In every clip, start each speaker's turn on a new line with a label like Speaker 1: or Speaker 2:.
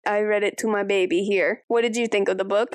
Speaker 1: I read it to my baby here. What did you think of the book?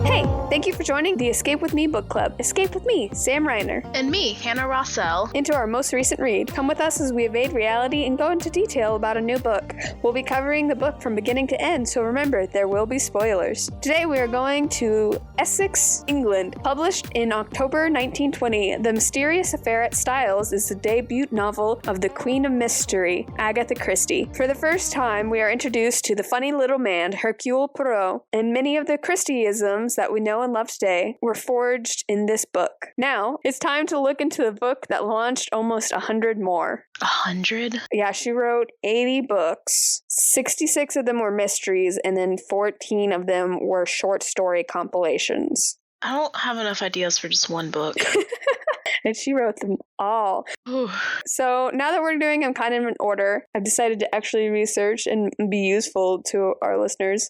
Speaker 1: Hey, thank you for joining the Escape With Me book club. Escape with me, Sam Reiner.
Speaker 2: And me, Hannah Rossell.
Speaker 1: Into our most recent read. Come with us as we evade reality and go into detail about a new book. We'll be covering the book from beginning to end, so remember, there will be spoilers. Today we are going to Essex, England. Published in October 1920, The Mysterious Affair at Styles is the debut novel of the Queen of Mystery, Agatha Christie. For the first time, we are introduced to the funny little man, Hercule Poirot, and many of the Christieisms that we know and love today were forged in this book. Now, it's time to look into the book that launched almost 100 more.
Speaker 2: 100?
Speaker 1: Yeah, she wrote 80 books. 66 of them were mysteries, and then 14 of them were short story compilations.
Speaker 2: I don't have enough ideas for just one book.
Speaker 1: And she wrote them all. So now that we're doing them kind of in order, I've decided to actually research and be useful to our listeners.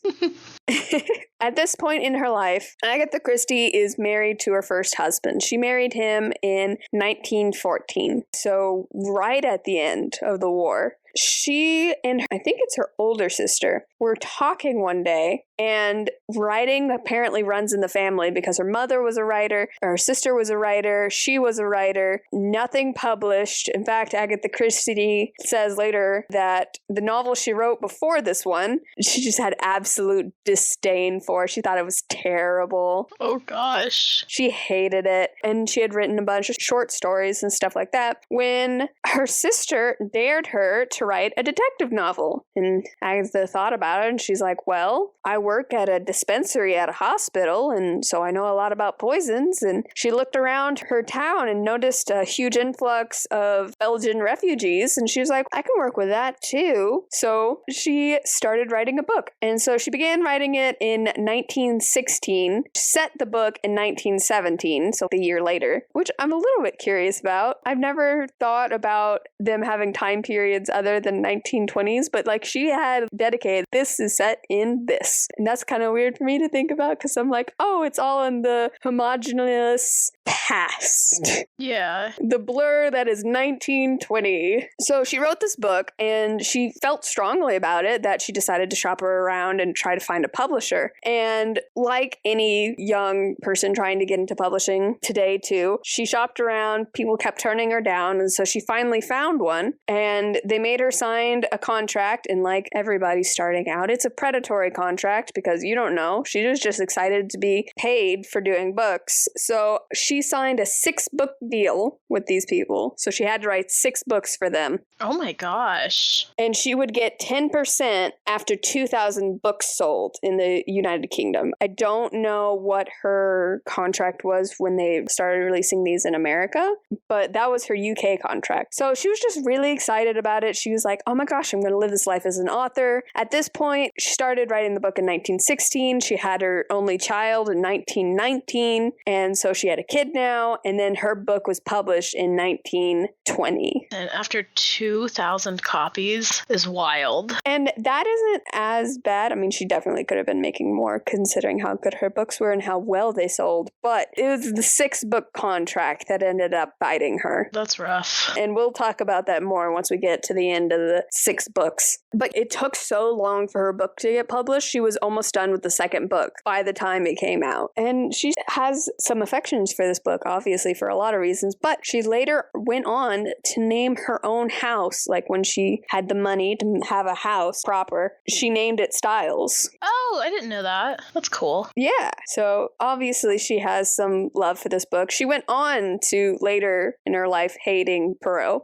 Speaker 1: At this point in her life, Agatha Christie is married to her first husband. She married him in 1914, so right at the end of the war. She and I think it's her older sister were talking one day, and writing apparently runs in the family because her mother was a writer, her sister was a writer, she was a writer, nothing published. In fact, Agatha Christie says later that the novel she wrote before this one, she just had absolute disdain for. She thought it was terrible.
Speaker 2: Oh gosh.
Speaker 1: She hated it, and she had written a bunch of short stories and stuff like that when her sister dared her to write a detective novel. And Agatha thought about it, and she's like, well, I work at a dispensary at a hospital, and so I know a lot about poisons. And she looked around her town and noticed a huge influx of Belgian refugees, and she was like, I can work with that too. So she started writing a book. And so she began writing it in 1916, set the book in 1917, so the year later, which I'm a little bit curious about. I've never thought about them having time periods other than 1920s, but like she had dedicated, this is set in this. And that's kind of weird for me to think about because I'm like, oh, it's all in the homogeneous past.
Speaker 2: Yeah.
Speaker 1: The blur that is 1920. So she wrote this book and she felt strongly about it that she decided to shop her around and try to find a publisher. And like any young person trying to get into publishing today too, she shopped around, people kept turning her down, and so she finally found one, and they made her sign a contract. And like everybody starting out, it's a predatory contract because you don't know. She was just excited to be paid for doing books. So she signed a 6-book deal with these people. So she had to write 6 books for them.
Speaker 2: Oh my gosh.
Speaker 1: And she would get 10% after 2,000 books sold in the United Kingdom. I don't know what her contract was when they started releasing these in America, but that was her UK contract. So she was just really excited about it. She was like, oh my gosh, I'm going to live this life as an author. At this point, she started writing the book in 1916. She had her only child in 1919, and so she had a kid now, and then her book was published in 1920.
Speaker 2: And after 2,000 copies is wild.
Speaker 1: And that isn't as bad. I mean, she definitely could have been making more considering how good her books were and how well they sold, but it was the 6-book contract that ended up biting her.
Speaker 2: That's rough.
Speaker 1: And we'll talk about that more once we get to the end of the 6 books. But it took so long for her book to get published. She was almost done with the 2nd book by the time it came out. And she has some affections for this book, obviously, for a lot of reasons. But she later went on to name her own house. Like when she had the money to have a house proper, she named it Styles.
Speaker 2: Oh, I didn't know that. That's cool.
Speaker 1: Yeah. So obviously she has some love for this book. She went on to later in her life hating Poirot.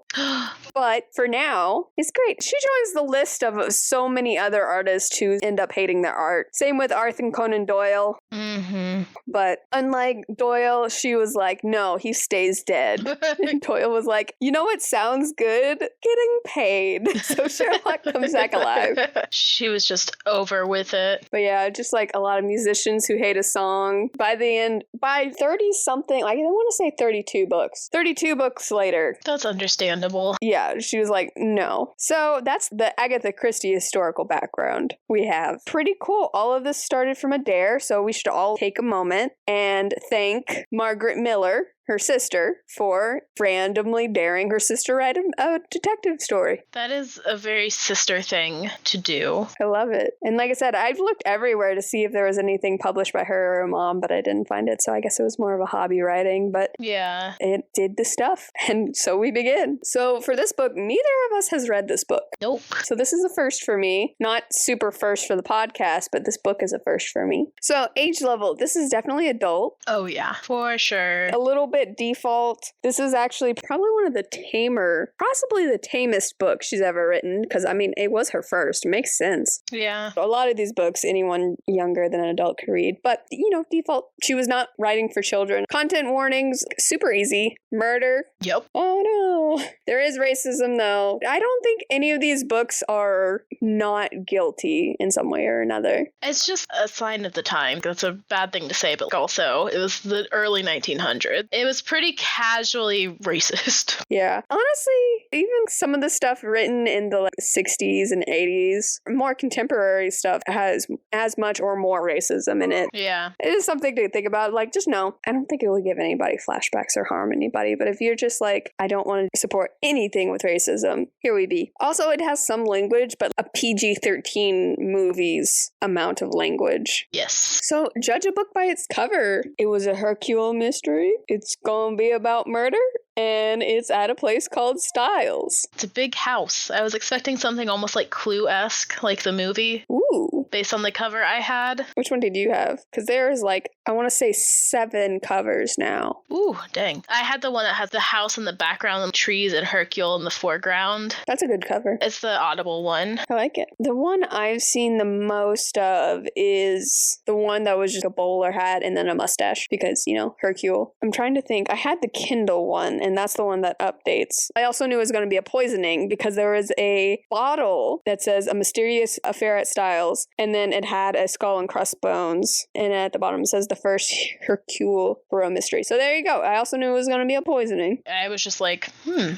Speaker 1: But for now, it's great. She joins the list of so many other artists who end up hating their art. Same with Arthur Conan Doyle.
Speaker 2: Mm-hmm.
Speaker 1: But unlike Doyle, she was like, no, he stays dead. And Doyle was like, you know what sounds good? Getting paid. So Sherlock comes back alive.
Speaker 2: She was just over with it.
Speaker 1: But yeah, just like a lot of musicians who hate a song. By the end, by 30-something, I don't want to say 32 books. 32 books later.
Speaker 2: That's understandable.
Speaker 1: Yeah, she was like, no. So that's the Agatha Christie historical background we have. Pretty cool. All of this started from a dare, so we should all take a moment and thank Margaret Miller, her sister for randomly daring her sister write a detective story.
Speaker 2: That is a very sister thing to do.
Speaker 1: I love it. And like I said, I've looked everywhere to see if there was anything published by her or her mom, but I didn't find it. So I guess it was more of a hobby writing, but
Speaker 2: yeah,
Speaker 1: it did the stuff. And so we begin. So for this book, neither of us has read this book.
Speaker 2: Nope.
Speaker 1: So this is a first for me. Not super first for the podcast, but this book is a first for me. So age level, this is definitely adult.
Speaker 2: Oh yeah, for sure.
Speaker 1: A little bit default. This is actually probably one of the tamer, possibly the tamest book she's ever written, because I mean, it was her first. It makes sense.
Speaker 2: Yeah.
Speaker 1: A lot of these books, anyone younger than an adult could read, but you know, default, she was not writing for children. Content warnings, super easy. Murder.
Speaker 2: Yep.
Speaker 1: Oh no. There is racism though. I don't think any of these books are not guilty in some way or another.
Speaker 2: It's just a sign of the time. That's a bad thing to say, but also it was the early 1900s. It was pretty casually racist.
Speaker 1: Yeah. Honestly, even some of the stuff written in the 60s and 80s, more contemporary stuff has as much or more racism in it.
Speaker 2: Yeah.
Speaker 1: It is something to think about. Like, just know, I don't think it will give anybody flashbacks or harm anybody, but if you're just like, I don't want to support anything with racism, here we be. Also, it has some language, but a PG-13 movie's amount of language.
Speaker 2: Yes.
Speaker 1: So, judge a book by its cover. It was a Hercule mystery. It's gonna be about murder. And it's at a place called Styles.
Speaker 2: It's a big house. I was expecting something almost like Clue-esque, like the movie.
Speaker 1: Ooh.
Speaker 2: Based on the cover I had.
Speaker 1: Which one did you have? Because there's like, I want to say 7 covers now.
Speaker 2: Ooh, dang. I had the one that has the house in the background and trees and Hercule in the foreground.
Speaker 1: That's a good cover.
Speaker 2: It's the Audible one.
Speaker 1: I like it. The one I've seen the most of is the one that was just a bowler hat and then a mustache because, you know, Hercule. I'm trying to think. I had the Kindle one and that's the one that updates. I also knew it was going to be a poisoning because there was a bottle that says a mysterious affair at Styles, and then it had a skull and crossbones, and at the bottom it says the first Hercule Poirot mystery. So there you go. I also knew it was going to be a poisoning.
Speaker 2: I was just like,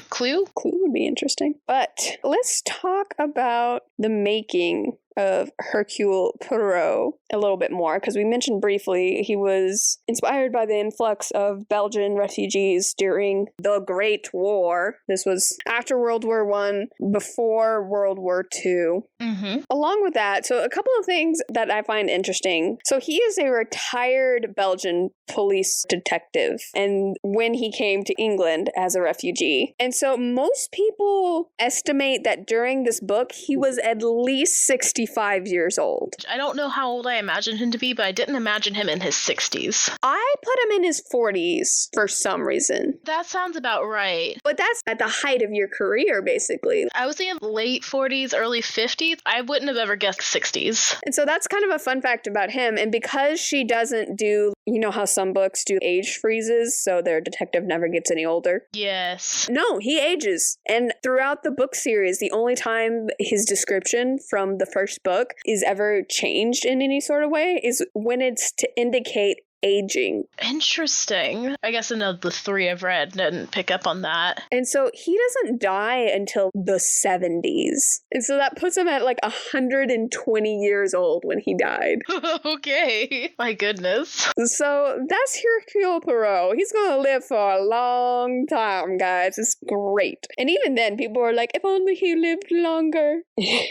Speaker 2: Clue?
Speaker 1: Clue would be interesting. But let's talk about the making of Hercule Poirot a little bit more, because we mentioned briefly he was inspired by the influx of Belgian refugees during the Great War. This was after World War I, before World War II.
Speaker 2: Mm-hmm.
Speaker 1: Along with that, so a couple of things that I find interesting. So he is a retired Belgian police detective, and when he came to England as a refugee. And so most people estimate that during this book, he was at least 65 years old.
Speaker 2: I don't know how old I imagined him to be, but I didn't imagine him in his 60s.
Speaker 1: I put him in his 40s for some reason.
Speaker 2: That sounds about right.
Speaker 1: But that's at the height of your career, basically.
Speaker 2: I was thinking late 40s, early 50s. I wouldn't have ever guessed 60s.
Speaker 1: And so that's kind of a fun fact about him. And because she doesn't do, you know how some books do age freezes, so their detective never gets any older?
Speaker 2: Yes.
Speaker 1: No, he ages. And throughout the book series, the only time his description from the first book is ever changed in any sort of way is when it's to indicate aging.
Speaker 2: Interesting. I guess none of the 3 I've read didn't pick up on that.
Speaker 1: And so he doesn't die until the 70s. And so that puts him at like 120 years old when he died.
Speaker 2: Okay. My goodness.
Speaker 1: So that's Hercule Poirot. He's going to live for a long time, guys. It's great. And even then, people are like, if only he lived longer.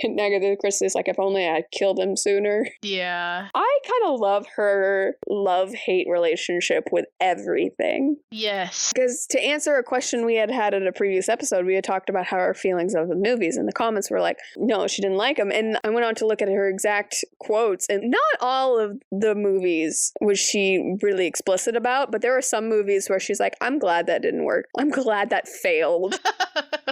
Speaker 1: And Agatha Christie is like, if only I killed him sooner.
Speaker 2: Yeah.
Speaker 1: I kind of love her love-hate relationship with everything.
Speaker 2: Yes.
Speaker 1: Because to answer a question we had in a previous episode, we had talked about how our feelings of the movies, and the comments were like, no, she didn't like them. And I went on to look at her exact quotes, and not all of the movies was she really explicit about, but there were some movies where she's like, I'm glad that didn't work. I'm glad that failed.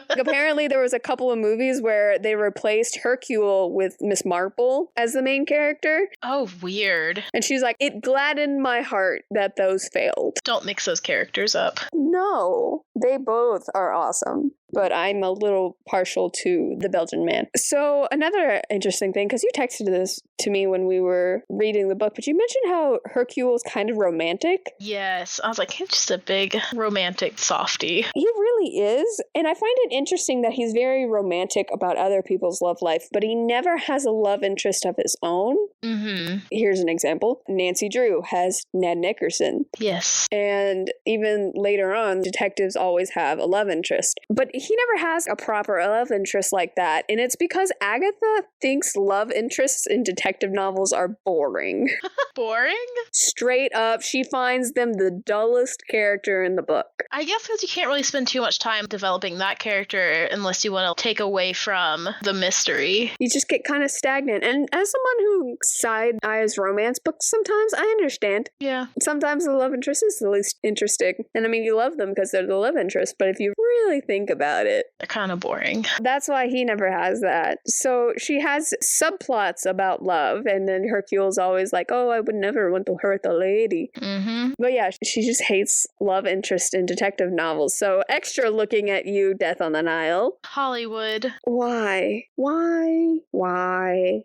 Speaker 1: Like, apparently there was a couple of movies where they replaced Hercule with Miss Marple as the main character.
Speaker 2: Oh, weird.
Speaker 1: And she's like, it gladdened my heart that those failed.
Speaker 2: Don't mix those characters up.
Speaker 1: No. They both are awesome, but I'm a little partial to the Belgian man. So another interesting thing, because you texted this to me when we were reading the book, but you mentioned how Hercule is kind of romantic.
Speaker 2: Yes, I was like, he's just a big romantic softie.
Speaker 1: He really is, and I find it interesting that he's very romantic about other people's love life, but he never has a love interest of his own.
Speaker 2: Mm-hmm.
Speaker 1: Here's an example. Nancy Drew has Ned Nickerson.
Speaker 2: Yes.
Speaker 1: And even later on, detectives always have a love interest. But he never has a proper love interest like that. And it's because Agatha thinks love interests in detective novels are boring.
Speaker 2: Boring?
Speaker 1: Straight up, she finds them the dullest character in the book.
Speaker 2: I guess because you can't really spend too much time developing that character unless you want to take away from the mystery.
Speaker 1: You just get kind of stagnant. And as someone who side-eyes romance books sometimes, I understand.
Speaker 2: Yeah.
Speaker 1: Sometimes the love interest is the least interesting. And I mean, you love them because they're the love interest, but if you really think about it,
Speaker 2: They're kind of boring.
Speaker 1: that's why he never has that. So she has subplots about love, and then Hercule's always like, oh, I would never want to hurt a lady.
Speaker 2: Mm-hmm.
Speaker 1: But yeah, she just hates love interest in detective novels. So extra looking at you, Death on the Nile.
Speaker 2: Hollywood.
Speaker 1: Why?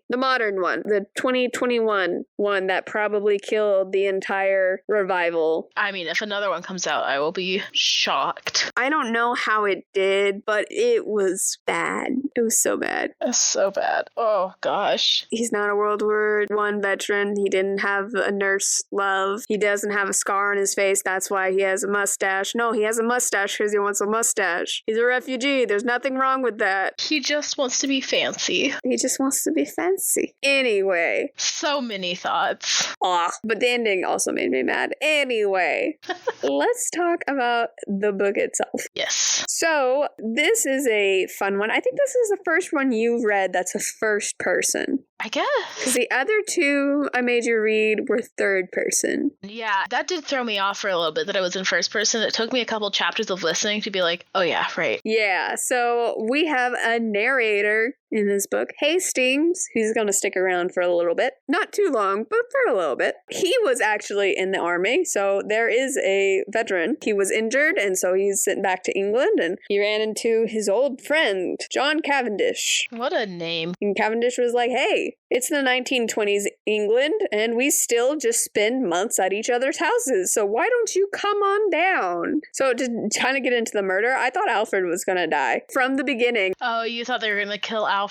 Speaker 1: The modern one, the 2021 one that probably killed the entire revival.
Speaker 2: I mean, if another one comes out, I will be shocked.
Speaker 1: I don't know how it did, but it was bad. It was so bad.
Speaker 2: It's so bad. Oh, gosh.
Speaker 1: He's not a World War I veteran. He didn't have a nurse love. He doesn't have a scar on his face. That's why he has a mustache. No, he has a mustache because he wants a mustache. He's a refugee. There's nothing wrong with that.
Speaker 2: He just wants to be fancy.
Speaker 1: He just wants to be fancy. Anyway.
Speaker 2: So many thoughts.
Speaker 1: But the ending also made me mad. Anyway, let's talk about the book itself.
Speaker 2: Yes.
Speaker 1: So, this is a fun one. I think this is the first one you read that's a first person.
Speaker 2: I guess.
Speaker 1: Because the other two I made you read were third person.
Speaker 2: Yeah, that did throw me off for a little bit that I was in first person. It took me a couple chapters of listening to be like, oh yeah, right.
Speaker 1: Yeah, so we have a narrator in this book, Hastings, who's going to stick around for a little bit. Not too long, but for a little bit. He was actually in the army, so there is a veteran. He was injured, and so he's sent back to England, and he ran into his old friend, John Cavendish.
Speaker 2: What a name.
Speaker 1: And Cavendish was like, hey, it's the 1920s England, and we still just spend months at each other's houses, so why don't you come on down? So to kind of get into the murder, I thought Alfred was going to die. From the beginning.
Speaker 2: Oh, you thought they were going to kill Alfred?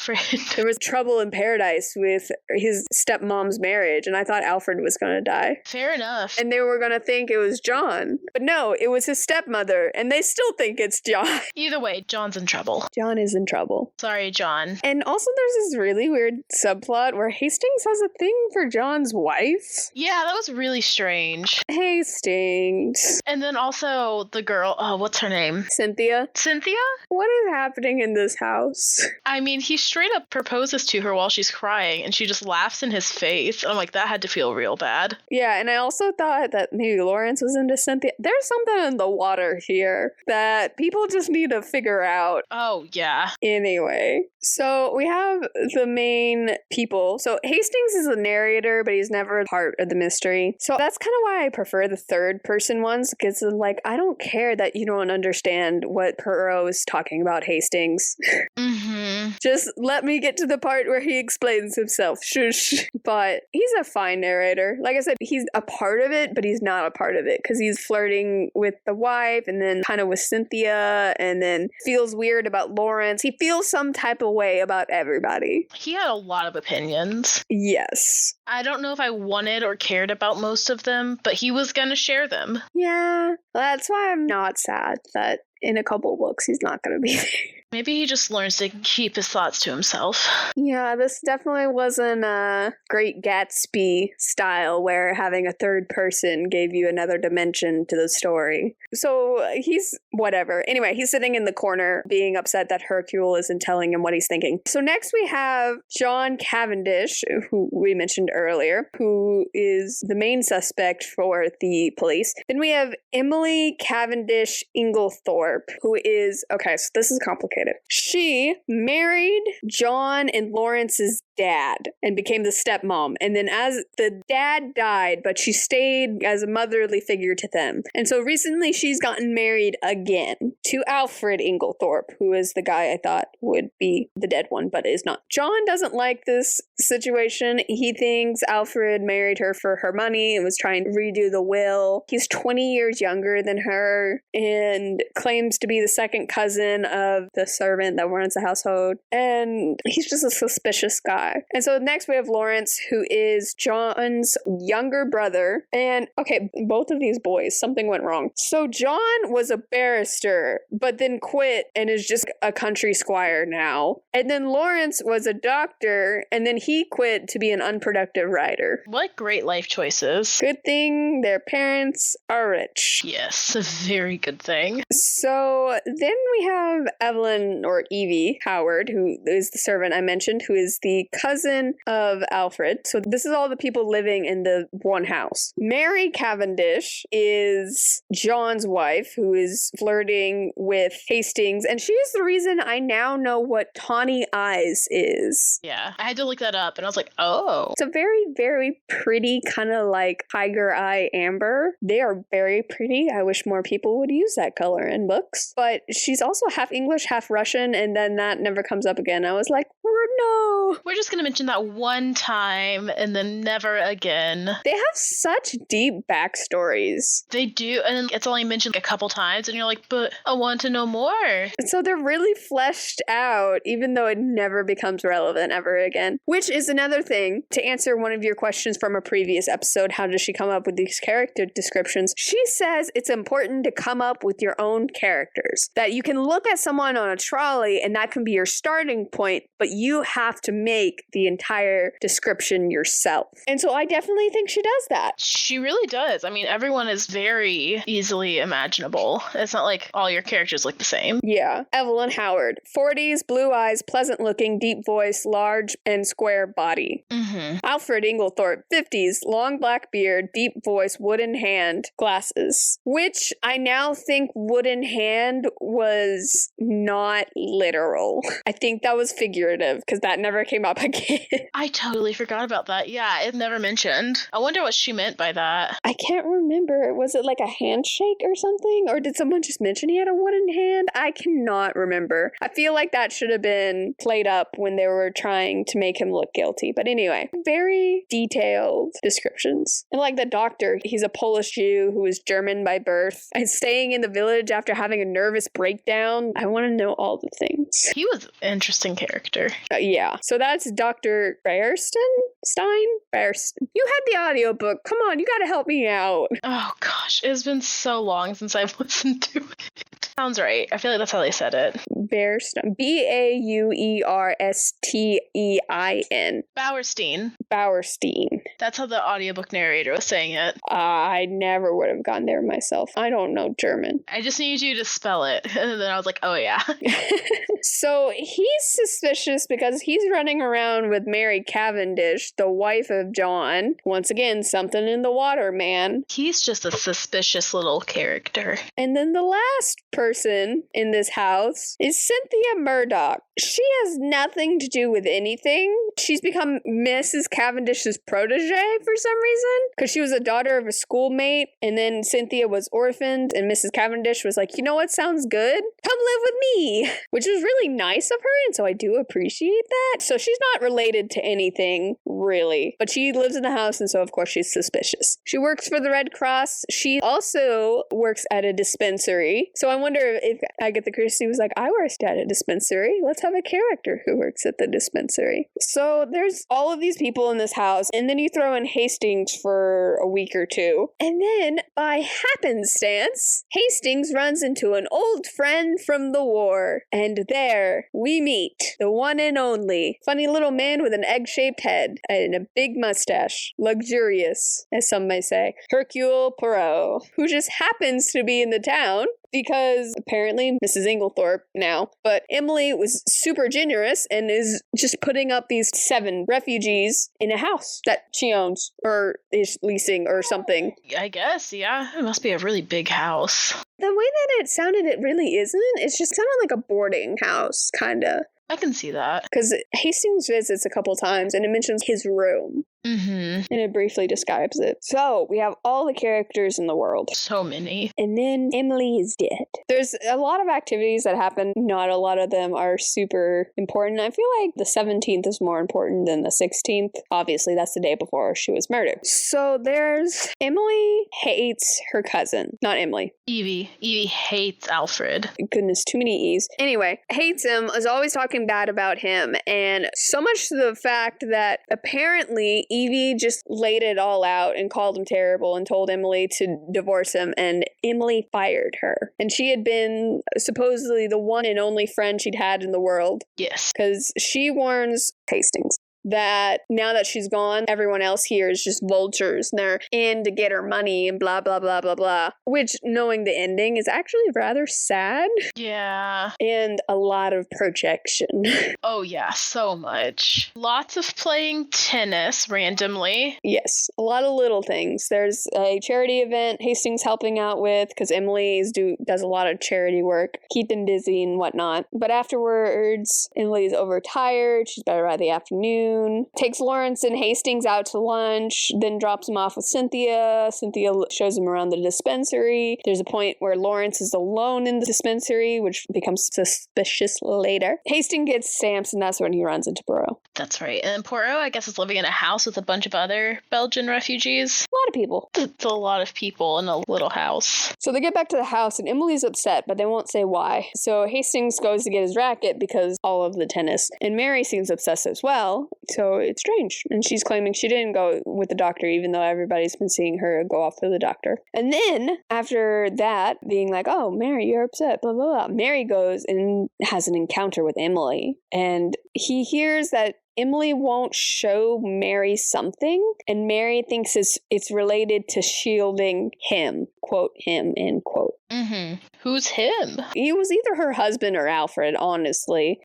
Speaker 1: There was trouble in paradise with his stepmom's marriage, and I thought Alfred was going to die.
Speaker 2: Fair enough.
Speaker 1: And they were going to think it was John. But no, it was his stepmother, and they still think it's John.
Speaker 2: Either way, John's in trouble.
Speaker 1: John is in trouble.
Speaker 2: Sorry, John.
Speaker 1: And also there's this really weird subplot where Hastings has a thing for John's wife.
Speaker 2: Yeah, that was really strange.
Speaker 1: Hastings.
Speaker 2: And then also the girl, oh, what's her name?
Speaker 1: Cynthia.
Speaker 2: Cynthia?
Speaker 1: What is happening in this house?
Speaker 2: I mean, he straight up proposes to her while she's crying, and she just laughs in his face. I'm like, that had to feel real bad.
Speaker 1: Yeah, and I also thought that maybe Lawrence was into Cynthia. There's something in the water here that people just need to figure out.
Speaker 2: Oh, yeah.
Speaker 1: Anyway, so we have the main people. So Hastings is the narrator, but he's never part of the mystery. So that's kind of why I prefer the third person ones, because like, I don't care that you don't understand what Poirot is talking about, Hastings.
Speaker 2: Mm-hmm.
Speaker 1: Just let me get to the part where he explains himself. Shush. But he's a fine narrator. Like I said, he's a part of it, but he's not a part of it because he's flirting with the wife and then kind of with Cynthia and then feels weird about Lawrence. He feels some type of way about everybody.
Speaker 2: He had a lot of opinions.
Speaker 1: Yes.
Speaker 2: I don't know if I wanted or cared about most of them, but he was gonna share them.
Speaker 1: Yeah. That's why I'm not sad that in a couple books he's not going to be there.
Speaker 2: Maybe he just learns to keep his thoughts to himself.
Speaker 1: Yeah, this definitely wasn't a Great Gatsby style where having a third person gave you another dimension to the story. So he's whatever. Anyway, he's sitting in the corner being upset that Hercule isn't telling him what he's thinking. So next we have John Cavendish, who we mentioned earlier, who is the main suspect for the police. Then we have Emily Cavendish Inglethorpe, who is, okay, so this is complicated. complicated. She married John and Lawrence's dad and became the stepmom. And then as the dad died, but she stayed as a motherly figure to them. And so recently she's gotten married again to Alfred Inglethorpe, who is the guy I thought would be the dead one, but is not. John doesn't like this situation. He thinks Alfred married her for her money and was trying to redo the will. He's 20 years younger than her and claims to be the second cousin of the servant that runs the household. And he's just a suspicious guy. And so next we have Lawrence, who is John's younger brother. And okay, both of these boys, something went wrong. So John was a barrister, but then quit and is just a country squire now. And then Lawrence was a doctor, and then he quit to be an unproductive writer.
Speaker 2: What great life choices.
Speaker 1: Good thing their parents are rich.
Speaker 2: Yes, a very good thing.
Speaker 1: So then we have Evelyn, or Evie Howard, who is the servant I mentioned, who is the cousin of Alfred. So this is all the people living in the one house. Mary Cavendish is John's wife, who is flirting with Hastings, and she is the reason I now know what tawny eyes is.
Speaker 2: Yeah, I had to look that up, and I was like, oh.
Speaker 1: It's a very, very pretty kind of like tiger eye amber. They are very pretty. I wish more people would use that color in books. But she's also half English, half Russian, and then that never comes up again. I was like, no.
Speaker 2: We're just going to mention that one time and then never again.
Speaker 1: They have such deep backstories.
Speaker 2: They do, and it's only mentioned a couple times, and you're like, but I want to know more.
Speaker 1: So they're really fleshed out, even though it never becomes relevant ever again. Which is another thing, to answer one of your questions from a previous episode, how does she come up with these character descriptions? She says it's important to come up with your own characters. That you can look at someone on a trolley and that can be your starting point, but you have to make the entire description yourself. And so I definitely think she does that.
Speaker 2: She really does. I mean, everyone is very easily imaginable. It's not like all your characters look the same.
Speaker 1: Yeah. Evelyn Howard, 40s, blue eyes, pleasant looking, deep voice, large and square body.
Speaker 2: Mm-hmm.
Speaker 1: Alfred Inglethorpe, 50s, long black beard, deep voice, wooden hand, glasses. Which I now think wooden hand was not literal. I think that was figurative because that never came up again.
Speaker 2: I totally forgot about that. Yeah, it never mentioned. I wonder what she meant by that.
Speaker 1: I can't remember. Was it like a handshake or something? Or did someone just mention he had a wooden hand? I cannot remember. I feel like that should have been played up when they were trying to make him look guilty. But anyway, very detailed descriptions. And like the doctor, he's a Polish Jew who is German by birth and staying in the village after having a nervous breakdown. I want to know all the things.
Speaker 2: He was an interesting character.
Speaker 1: Yeah. So that's Dr. Bearston? You had the audiobook. Come on, you gotta help me out.
Speaker 2: Oh gosh, it's been so long since I've listened to it. Sounds right. I feel like that's how they said it.
Speaker 1: Bearston. Beaurstein. Bowerstein.
Speaker 2: That's how the audiobook narrator was saying it.
Speaker 1: I never would have gone there myself. I don't know German.
Speaker 2: I just need you to spell it. And then I was like, oh yeah.
Speaker 1: So he's suspicious because he's running around with Mary Cavendish, the wife of John. Once again, something in the water, man.
Speaker 2: He's just a suspicious little character.
Speaker 1: And then the last person in this house is Cynthia Murdoch. She has nothing to do with anything. She's become Mrs. Cavendish's protege for some reason because she was a daughter of a schoolmate, and then Cynthia was orphaned, and Mrs. Cavendish was like, you know what sounds good? Come live with me, which was really nice of her, and so I do appreciate that. So she's not related to anything, really, but she lives in the house, and so of course she's suspicious. She works for the Red Cross. She also works at a dispensary. So I wonder if Agatha Christie was like, I worked at a dispensary. Let's have a character who works at the dispensary. So there's all of these people in this house, and then you throw in Hastings for a week or two. And then, by happenstance, Hastings runs into an old friend from the war. And there we meet the one and only funny little man with an egg-shaped head and a big mustache. Luxurious, as some may say. Hercule Poirot, who just happens to be in the town because apparently Mrs. Inglethorpe now, but Emily was super generous and is just putting up these 7 refugees in a house that she owns or is leasing or something.
Speaker 2: I guess, yeah. It must be a really big house.
Speaker 1: The way that it sounded, it really isn't. It's just sounded like a boarding house, kind of.
Speaker 2: I can see that.
Speaker 1: Because Hastings visits a couple times and it mentions his room.
Speaker 2: Mm-hmm.
Speaker 1: And it briefly describes it. So, we have all the characters in the world.
Speaker 2: So many.
Speaker 1: And then Emily is dead. There's a lot of activities that happen. Not a lot of them are super important. I feel like the 17th is more important than the 16th. Obviously, that's the day before she was murdered. So, there's Emily hates her cousin. Not Emily.
Speaker 2: Evie. Evie hates Alfred.
Speaker 1: Goodness, too many E's. Anyway, hates him, is always talking bad about him. And so much to the fact that apparently Evie just laid it all out and called him terrible and told Emily to divorce him, and Emily fired her. And she had been supposedly the one and only friend she'd had in the world.
Speaker 2: Yes.
Speaker 1: Because she warns Hastings that now that she's gone, everyone else here is just vultures and they're in to get her money and blah, blah, blah, blah, blah. Which, knowing the ending, is actually rather sad.
Speaker 2: Yeah.
Speaker 1: And a lot of projection.
Speaker 2: Oh, yeah, so much. Lots of playing tennis randomly.
Speaker 1: Yes, a lot of little things. There's a charity event Hastings helping out with because Emily does a lot of charity work, keep them busy and whatnot. But afterwards, Emily's overtired. She's better by the afternoon. Takes Lawrence and Hastings out to lunch, then drops him off with Cynthia. Cynthia shows him around the dispensary. There's a point where Lawrence is alone in the dispensary, which becomes suspicious later. Hastings gets stamps, and that's when he runs into Poirot.
Speaker 2: That's right. And Poirot, I guess, is living in a house with a bunch of other Belgian refugees.
Speaker 1: A lot of people.
Speaker 2: It's a lot of people in a little house.
Speaker 1: So they get back to the house, and Emily's upset, but they won't say why. So Hastings goes to get his racket because all of the tennis. And Mary seems obsessed as well. So it's strange. And she's claiming she didn't go with the doctor, even though everybody's been seeing her go off with the doctor. And then, after that, being like, oh, Mary, you're upset, blah, blah, blah. Mary goes and has an encounter with Emily. And he hears that Emily won't show Mary something, and Mary thinks it's related to shielding him. Quote, him, end quote.
Speaker 2: Mm-hmm. Who's him?
Speaker 1: He was either her husband or Alfred, honestly.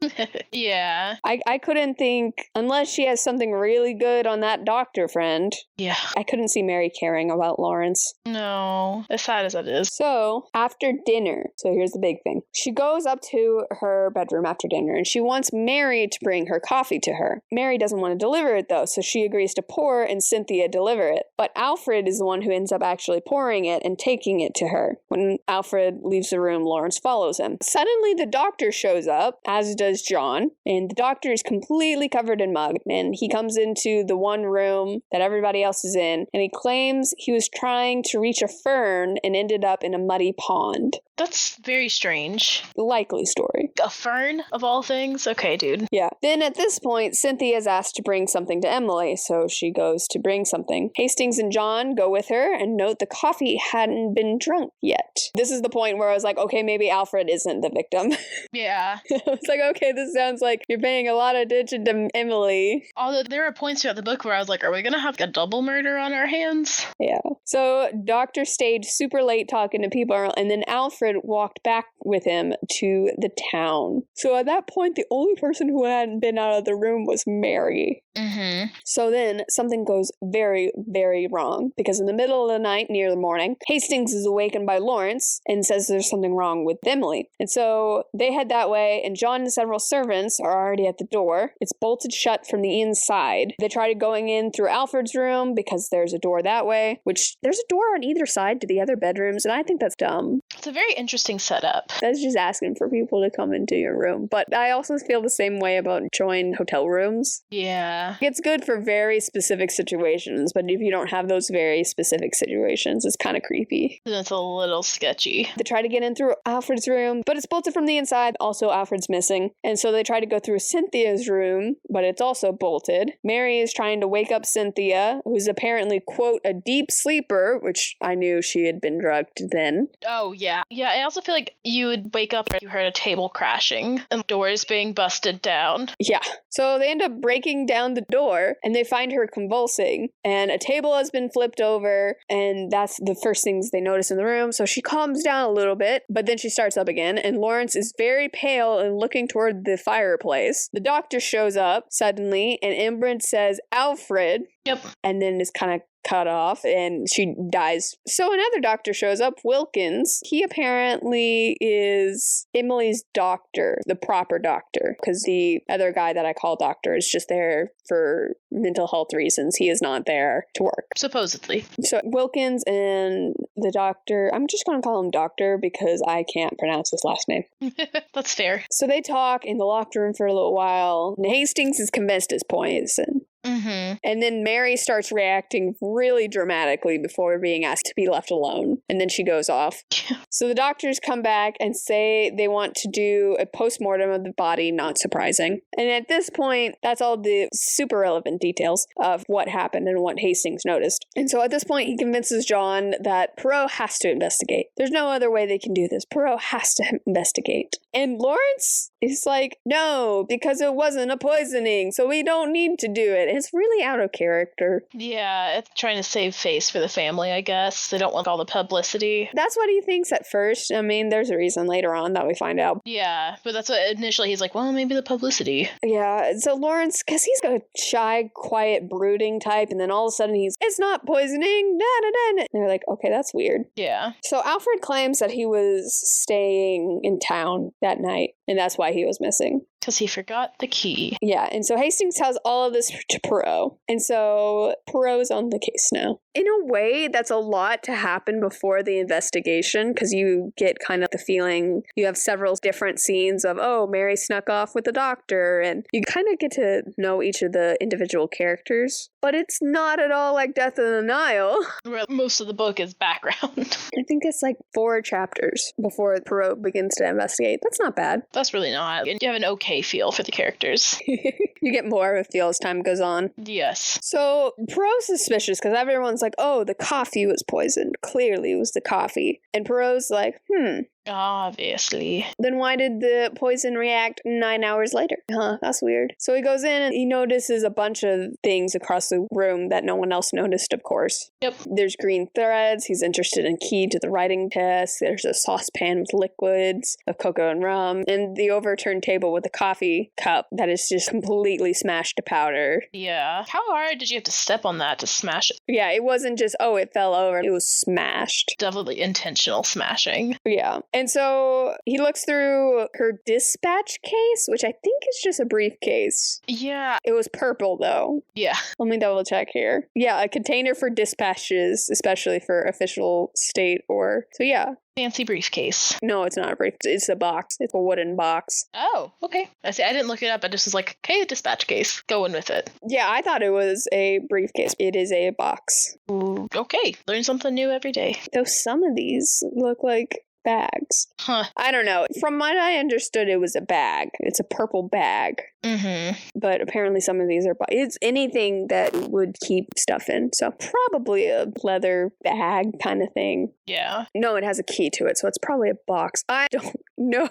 Speaker 2: Yeah.
Speaker 1: I couldn't think, unless she has something really good on that doctor friend.
Speaker 2: Yeah.
Speaker 1: I couldn't see Mary caring about Lawrence.
Speaker 2: No. As sad as that is.
Speaker 1: So, after dinner, so here's the big thing. She goes up to her bedroom after dinner, and she wants Mary to bring her coffee to her. Mary doesn't want to deliver it, though, so she agrees to pour and Cynthia deliver it. But Alfred is the one who ends up actually pouring it and taking it to her. When Alfred leaves the room, Lawrence follows him. Suddenly, the doctor shows up, as does John, and the doctor is completely covered in mud, and he comes into the one room that everybody else is in, and he claims he was trying to reach a fern and ended up in a muddy pond.
Speaker 2: That's very strange.
Speaker 1: Likely story.
Speaker 2: A fern, of all things? Okay, dude.
Speaker 1: Yeah. Then at this point, Cynthia is asked to bring something to Emily, so she goes to bring something. Hastings and John go with her and note the coffee hadn't been drunk yet. This is the point where I was like, okay, maybe Alfred isn't the victim.
Speaker 2: Yeah.
Speaker 1: I was like, okay, this sounds like you're paying a lot of attention to Emily.
Speaker 2: Although there are points throughout the book where I was like, are we going to have a double murder on our hands?
Speaker 1: Yeah. So Doctor stayed super late talking to people, and then Alfred walked back with him to the town. So at that point, the only person who hadn't been out of the room was Mary.
Speaker 2: Mm-hmm.
Speaker 1: So then something goes very, very wrong, because in the middle of the night, near the morning, Hastings is awakened by Lawrence and says there's something wrong with Emily. And so they head that way, and John and several servants are already at the door. It's bolted shut from the inside. They try going in through Alfred's room because there's a door that way, which there's a door on either side to the other bedrooms, and I think that's dumb.
Speaker 2: It's a very interesting setup.
Speaker 1: That's just asking for people to come into your room. But I also feel the same way about joint hotel rooms.
Speaker 2: Yeah.
Speaker 1: It's good for very specific situations, but if you don't have those very specific situations, it's kind of creepy.
Speaker 2: It's a little sketchy.
Speaker 1: They try to get in through Alfred's room, but it's bolted from the inside. Also, Alfred's missing. And so they try to go through Cynthia's room, but it's also bolted. Mary is trying to wake up Cynthia, who's apparently, quote, a deep sleeper, which I knew she had been drugged then.
Speaker 2: Oh, yeah. Yeah, Yeah, I also feel like you would wake up and you heard a table crashing and doors being busted down.
Speaker 1: Yeah. So they end up breaking down the door and they find her convulsing and a table has been flipped over and that's the first things they notice in the room. So she calms down a little bit, but then she starts up again and Lawrence is very pale and looking toward the fireplace. The doctor shows up suddenly and Imogen says, Alfred.
Speaker 2: Yep.
Speaker 1: And then is kind of cut off and she dies. So another doctor shows up, Wilkins. He apparently is Emily's doctor, the proper doctor, because the other guy that I call doctor is just there for mental health reasons. He is not there to work.
Speaker 2: Supposedly.
Speaker 1: So Wilkins and the doctor, I'm just going to call him doctor because I can't pronounce his last name.
Speaker 2: That's fair.
Speaker 1: So they talk in the locked room for a little while. And Hastings is convinced it's poison.
Speaker 2: Mm-hmm.
Speaker 1: And then Mary starts reacting really dramatically before being asked to be left alone. And then she goes off. So the doctors come back and say they want to do a postmortem of the body, not surprising. And at this point, that's all the super relevant details of what happened and what Hastings noticed. And so at this point, he convinces John that Poirot has to investigate. There's no other way they can do this. Poirot has to investigate. And Lawrence is like, no, because it wasn't a poisoning, so we don't need to do it. It's really out of character.
Speaker 2: Yeah, it's trying to save face for the family, I guess. They don't want all the publicity.
Speaker 1: That's what he thinks at first. I mean, there's a reason later on that we find out.
Speaker 2: Yeah, but that's what initially he's like, well, maybe the publicity.
Speaker 1: Yeah, so Lawrence, because he's a shy, quiet, brooding type, and then all of a sudden it's not poisoning, da-da-da. And they're like, okay, that's weird.
Speaker 2: Yeah.
Speaker 1: So Alfred claims that he was staying in town that night, and that's why he was missing.
Speaker 2: Because he forgot the key.
Speaker 1: Yeah, and so Hastings tells all of this to Poirot. And so Poirot is on the case now. In a way, that's a lot to happen before the investigation, because you get kind of the feeling you have several different scenes of, oh, Mary snuck off with the doctor, and you kind of get to know each of the individual characters. But it's not at all like Death in the Nile.
Speaker 2: Where most of the book is background.
Speaker 1: I think it's like 4 chapters before Poirot begins to investigate. That's not bad.
Speaker 2: That's really not. You have an okay feel for the characters.
Speaker 1: You get more of a feel as time goes on.
Speaker 2: Yes.
Speaker 1: So Poirot's suspicious because everyone's like, oh, the coffee was poisoned. Clearly it was the coffee. And Poirot's like,
Speaker 2: Obviously.
Speaker 1: Then why did the poison react 9 hours later? That's weird. So he goes in and he notices a bunch of things across the room that no one else noticed, of course.
Speaker 2: Yep.
Speaker 1: There's green threads. He's interested in key to the writing test. There's a saucepan with liquids of cocoa and rum. And the overturned table with a coffee cup that is just completely smashed to powder.
Speaker 2: Yeah. How hard did you have to step on that to smash it?
Speaker 1: Yeah, it wasn't just, oh, it fell over. It was smashed.
Speaker 2: Definitely intentional smashing.
Speaker 1: Yeah. And so he looks through her dispatch case, which I think is just a briefcase.
Speaker 2: Yeah.
Speaker 1: It was purple, though.
Speaker 2: Yeah.
Speaker 1: Let me double check here. Yeah, a container for dispatches, especially for official state or... So yeah.
Speaker 2: Fancy briefcase.
Speaker 1: No, it's not a briefcase. It's a box. It's a wooden box.
Speaker 2: Oh, okay. I see. I didn't look it up. I just was like, okay, dispatch case. Going with it.
Speaker 1: Yeah, I thought it was a briefcase. It is a box.
Speaker 2: Ooh, okay. Learn something new every day.
Speaker 1: Though some of these look like bags.
Speaker 2: Huh.
Speaker 1: I don't know. From what I understood, it was a bag. It's a purple bag.
Speaker 2: Mm-hmm.
Speaker 1: But apparently some of these are... It's anything that would keep stuff in. So probably a leather bag kind of thing.
Speaker 2: Yeah.
Speaker 1: No, it has a key to it, so it's probably a box. I don't know.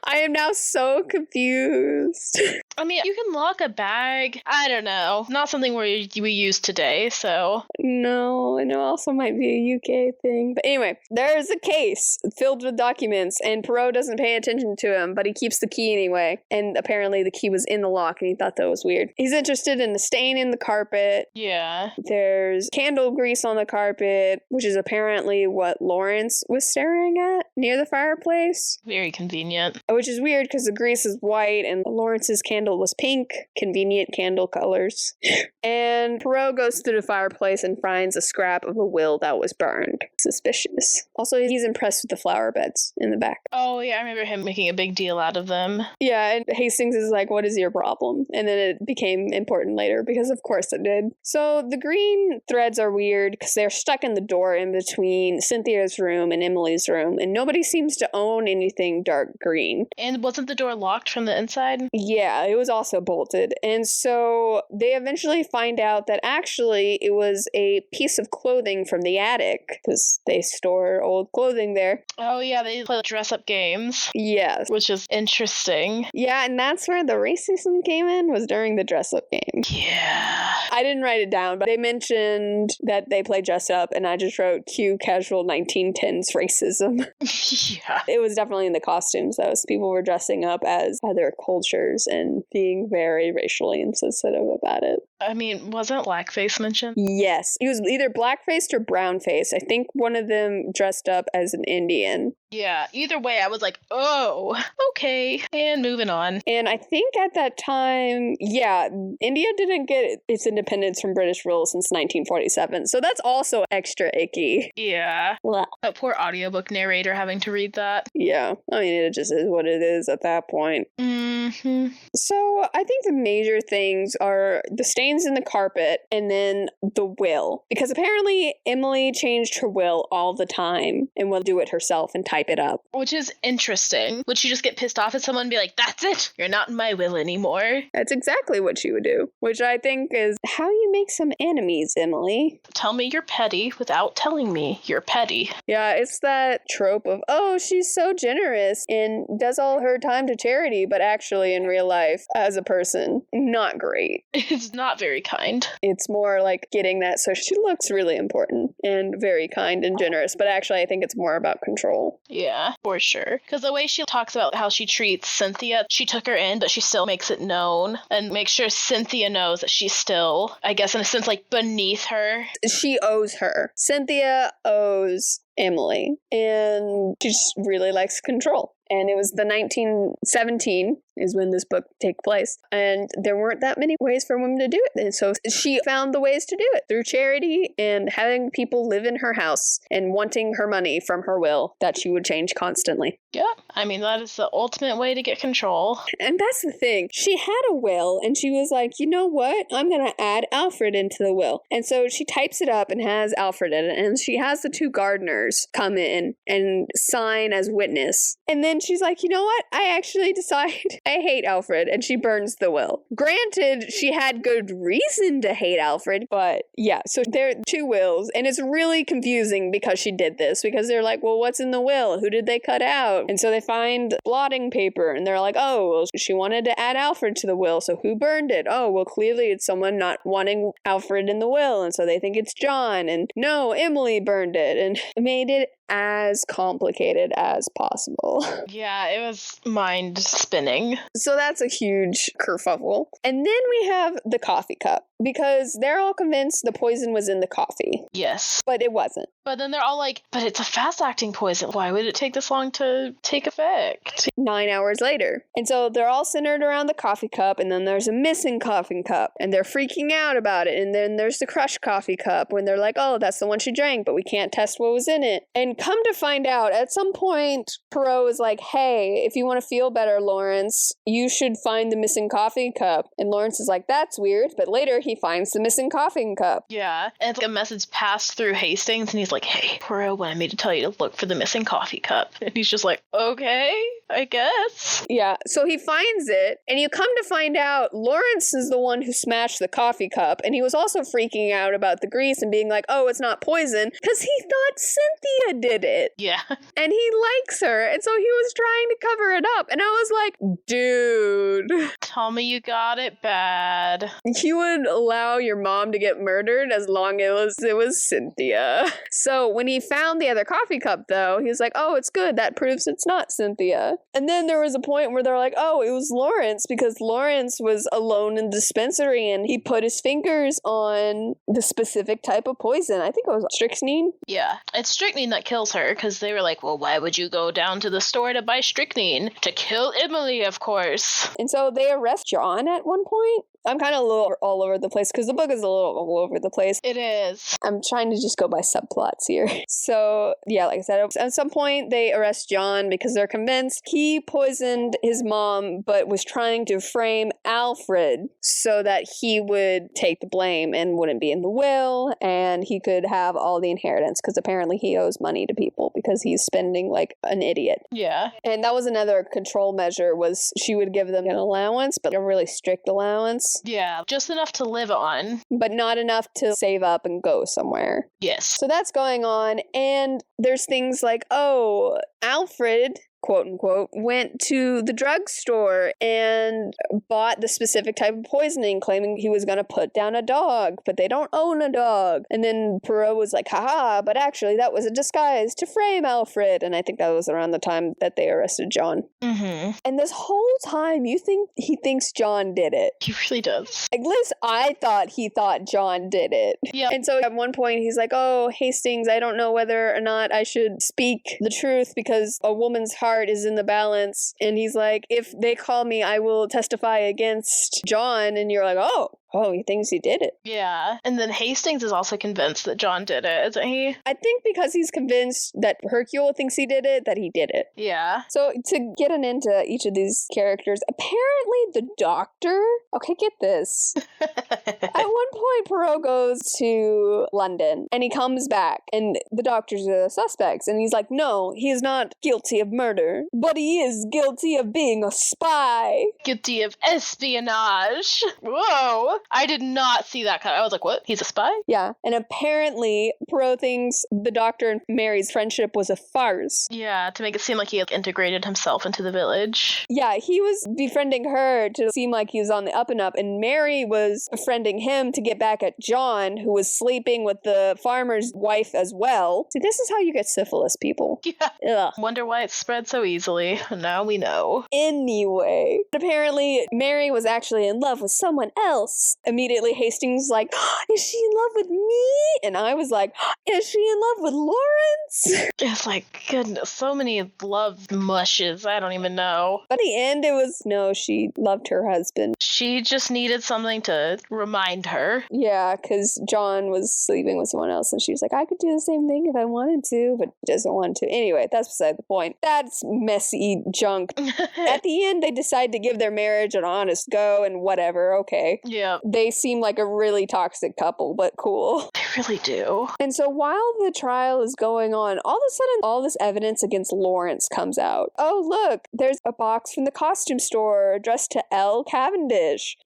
Speaker 1: I am now so confused.
Speaker 2: I mean, you can lock a bag. I don't know. Not something we use today, so...
Speaker 1: No, and it also might be a UK thing. But anyway, there's a case filled with documents, and Poirot doesn't pay attention to him, but he keeps the key anyway. And apparently the key was in the lock, and he thought that was weird. He's interested in the stain in the carpet.
Speaker 2: Yeah.
Speaker 1: There's candle grease on the carpet, which is apparently what Lawrence was staring at near the fireplace.
Speaker 2: Very convenient.
Speaker 1: Which is weird because the grease is white and Lawrence's candle was pink. Convenient candle colors. And Poirot goes through the fireplace and finds a scrap of a will that was burned. Suspicious. Also, he's impressed with the flower beds in the back.
Speaker 2: Oh, yeah, I remember him making a big deal out of them.
Speaker 1: Yeah, and Hastings is like, what is your problem? And then it became important later because of course it did. So the green threads are weird because they're stuck in the door in between Cynthia's room and Emily's room, and nobody seems to own anything dark green. building.
Speaker 2: And wasn't the door locked from the inside?
Speaker 1: Yeah, it was also bolted. And so they eventually find out that actually it was a piece of clothing from the attic, because they store old clothing there.
Speaker 2: Oh yeah, they play dress-up games.
Speaker 1: Yes.
Speaker 2: Which is interesting.
Speaker 1: Yeah, and that's where the racism came in, was during the dress-up game.
Speaker 2: Yeah.
Speaker 1: I didn't write it down, but they mentioned that they play dress-up, and I just wrote cue casual 1910s racism.
Speaker 2: Yeah.
Speaker 1: It was definitely in the costumes, though. So people were dressing up as other cultures and being very racially insensitive about it.
Speaker 2: I mean, wasn't blackface mentioned?
Speaker 1: Yes. He was either blackfaced or brownfaced. I think one of them dressed up as an Indian.
Speaker 2: Yeah, either way, I was like, oh, okay, and moving on.
Speaker 1: And I think at that time, yeah, India didn't get its independence from British rule since 1947, so that's also extra icky.
Speaker 2: Yeah.
Speaker 1: Blah.
Speaker 2: That poor audiobook narrator having to read that.
Speaker 1: Yeah, I mean, it just is what it is at that point.
Speaker 2: Mm-hmm.
Speaker 1: So I think the major things are the stains in the carpet and then the will. Because apparently Emily changed her will all the time and will do it herself and type it up.
Speaker 2: Which is interesting. Would she just get pissed off at someone and be like, that's it, you're not in my will anymore?
Speaker 1: That's exactly what she would do, which I think is how you make some enemies, Emily.
Speaker 2: Tell me you're petty without telling me you're petty.
Speaker 1: Yeah, it's that trope of, oh, she's so generous and does all her time to charity, but actually in real life, as a person, not great.
Speaker 2: It's not very kind.
Speaker 1: It's more like getting that, so she looks really important and very kind and generous, but actually I think it's more about control.
Speaker 2: Yeah, for sure. Because the way she talks about how she treats Cynthia, she took her in, but she still makes it known and makes sure Cynthia knows that she's still, I guess in a sense, like beneath her.
Speaker 1: She owes her. Cynthia owes Emily, and she just really likes control. And it was the 1917 is when this book takes place. And there weren't that many ways for women to do it. And so she found the ways to do it through charity and having people live in her house and wanting her money from her will that she would change constantly.
Speaker 2: Yeah, I mean, that is the ultimate way to get control.
Speaker 1: And that's the thing. She had a will and she was like, you know what? I'm going to add Alfred into the will. And so she types it up and has Alfred in it. And she has the two gardeners come in and sign as witness. And then she's like, you know what? I actually decide I hate Alfred. And she burns the will. Granted, she had good reason to hate Alfred. But yeah, so there are two wills. And it's really confusing because she did this. Because they're like, well, what's in the will? Who did they cut out? And so they find blotting paper and they're like, oh, well, she wanted to add Alfred to the will, so who burned it? Oh, well, clearly it's someone not wanting Alfred in the will, and so they think it's John. And no, Emily burned it and made it as complicated as possible.
Speaker 2: Yeah, it was mind spinning.
Speaker 1: So that's a huge kerfuffle. And then we have the coffee cup, because they're all convinced the poison was in the coffee.
Speaker 2: Yes.
Speaker 1: But it wasn't.
Speaker 2: But then they're all like, but it's a fast-acting poison. Why would it take this long to take effect?
Speaker 1: 9 hours later. And so they're all centered around the coffee cup, and then there's a missing coffee cup, and they're freaking out about it. And then there's the crushed coffee cup, when they're like, oh, that's the one she drank, but we can't test what was in it. And come to find out, at some point, Poirot is like, hey, if you want to feel better, Lawrence, you should find the missing coffee cup. And Lawrence is like, that's weird. But later, he finds the missing coffee cup.
Speaker 2: Yeah, and it's like a message passed through Hastings, and he's like, hey, Poirot wanted me to tell you to look for the missing coffee cup. And he's just like, okay, I guess.
Speaker 1: Yeah, so he finds it, and you come to find out Lawrence is the one who smashed the coffee cup, and he was also freaking out about the grease and being like, oh, it's not poison, because he thought Cynthia did it.
Speaker 2: Yeah.
Speaker 1: And he likes her, and so he was trying to cover it up, and I was like, dude.
Speaker 2: Tell me you got it bad.
Speaker 1: You would allow your mom to get murdered as long as it was Cynthia. So when he found the other coffee cup, though, he was like, oh, it's good. That proves it's not Cynthia. And then there was a point where they're like, oh, it was Lawrence, because Lawrence was alone in the dispensary and he put his fingers on the specific type of poison. I think it was strychnine.
Speaker 2: Yeah, it's strychnine that kills her, because they were like, well, why would you go down to the store to buy strychnine? To kill Emily, of course.
Speaker 1: And so they arrest John at one point. I'm kind of a little all over the place because the book is a little all over the place.
Speaker 2: It is.
Speaker 1: I'm trying to just go by subplots here. So, yeah, like I said, at some point they arrest John because they're convinced he poisoned his mom but was trying to frame Alfred so that he would take the blame and wouldn't be in the will and he could have all the inheritance because apparently he owes money to people because he's spending like an idiot.
Speaker 2: Yeah.
Speaker 1: And that was another control measure was she would give them an allowance, but a really strict allowance.
Speaker 2: Yeah, just enough to live on.
Speaker 1: But not enough to save up and go somewhere.
Speaker 2: Yes.
Speaker 1: So that's going on. And there's things like, oh, Alfred, quote unquote, went to the drugstore and bought the specific type of poisoning, claiming he was going to put down a dog, but they don't own a dog. And then Poirot was like, haha, but actually that was a disguise to frame Alfred. And I think that was around the time that they arrested John.
Speaker 2: Mm-hmm.
Speaker 1: And this whole time you think he thinks John did it.
Speaker 2: He really does.
Speaker 1: At least I thought he thought John did it.
Speaker 2: Yeah.
Speaker 1: And so at one point he's like, oh, Hastings, I don't know whether or not I should speak the truth because a woman's heart is in the balance. And he's like, if they call me, I will testify against John. And you're like, oh, he thinks he did it.
Speaker 2: Yeah. And then Hastings is also convinced that John did it, isn't he?
Speaker 1: I think because he's convinced that Hercule thinks he did it, that he did it.
Speaker 2: Yeah.
Speaker 1: So to get into each of these characters, apparently the doctor, okay, get this. At one point, Poirot goes to London and he comes back and the doctors are the suspects. And he's like, no, he is not guilty of murder, but he is guilty of being a spy.
Speaker 2: Guilty of espionage. Whoa. I did not see that kind. I was like, what? He's a spy?
Speaker 1: Yeah. And apparently, Poirot thinks the doctor and Mary's friendship was a farce.
Speaker 2: Yeah, to make it seem like he integrated himself into the village.
Speaker 1: Yeah, he was befriending her to seem like he was on the up and up, and Mary was befriending him to get back at John, who was sleeping with the farmer's wife as well. See, this is how you get syphilis, people.
Speaker 2: Yeah.
Speaker 1: Ugh.
Speaker 2: Wonder why it spread so easily. Now we know.
Speaker 1: Anyway, apparently Mary was actually in love with someone else. Immediately Hastings like, is she in love with me? And I was like, is she in love with Lawrence?
Speaker 2: It's like, goodness, so many love mushes. I don't even know.
Speaker 1: By the end, it was, no, she loved her husband.
Speaker 2: She just needed something to remind her.
Speaker 1: Yeah, because John was sleeping with someone else, and she was like, I could do the same thing if I wanted to, but doesn't want to. Anyway, that's beside the point. That's messy junk. At the end, they decide to give their marriage an honest go, and whatever, okay.
Speaker 2: Yeah.
Speaker 1: They seem like a really toxic couple, but cool.
Speaker 2: They really do.
Speaker 1: And so while the trial is going on, all of a sudden, all this evidence against Lawrence comes out. Oh, look, there's a box from the costume store addressed to L. Cavendish.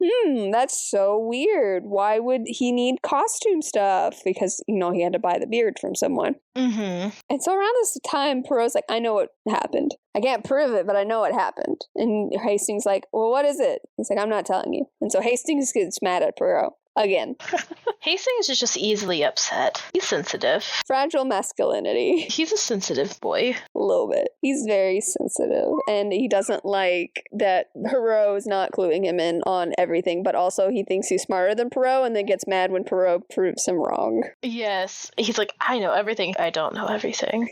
Speaker 1: That's so weird. Why would he need costume stuff? Because, he had to buy the beard from someone.
Speaker 2: Mm-hmm.
Speaker 1: And so around this time, Poirot's like, I know what happened. I can't prove it, but I know what happened. And Hastings like, well, what is it? He's like, I'm not telling you. And so Hastings gets mad at Poirot. Again.
Speaker 2: Hastings is just easily upset. He's sensitive.
Speaker 1: Fragile masculinity.
Speaker 2: He's a sensitive boy.
Speaker 1: A little bit. He's very sensitive. And he doesn't like that Poirot is not cluing him in on everything, but also he thinks he's smarter than Poirot and then gets mad when Poirot proves him wrong.
Speaker 2: Yes. He's like, I know everything. I don't know everything.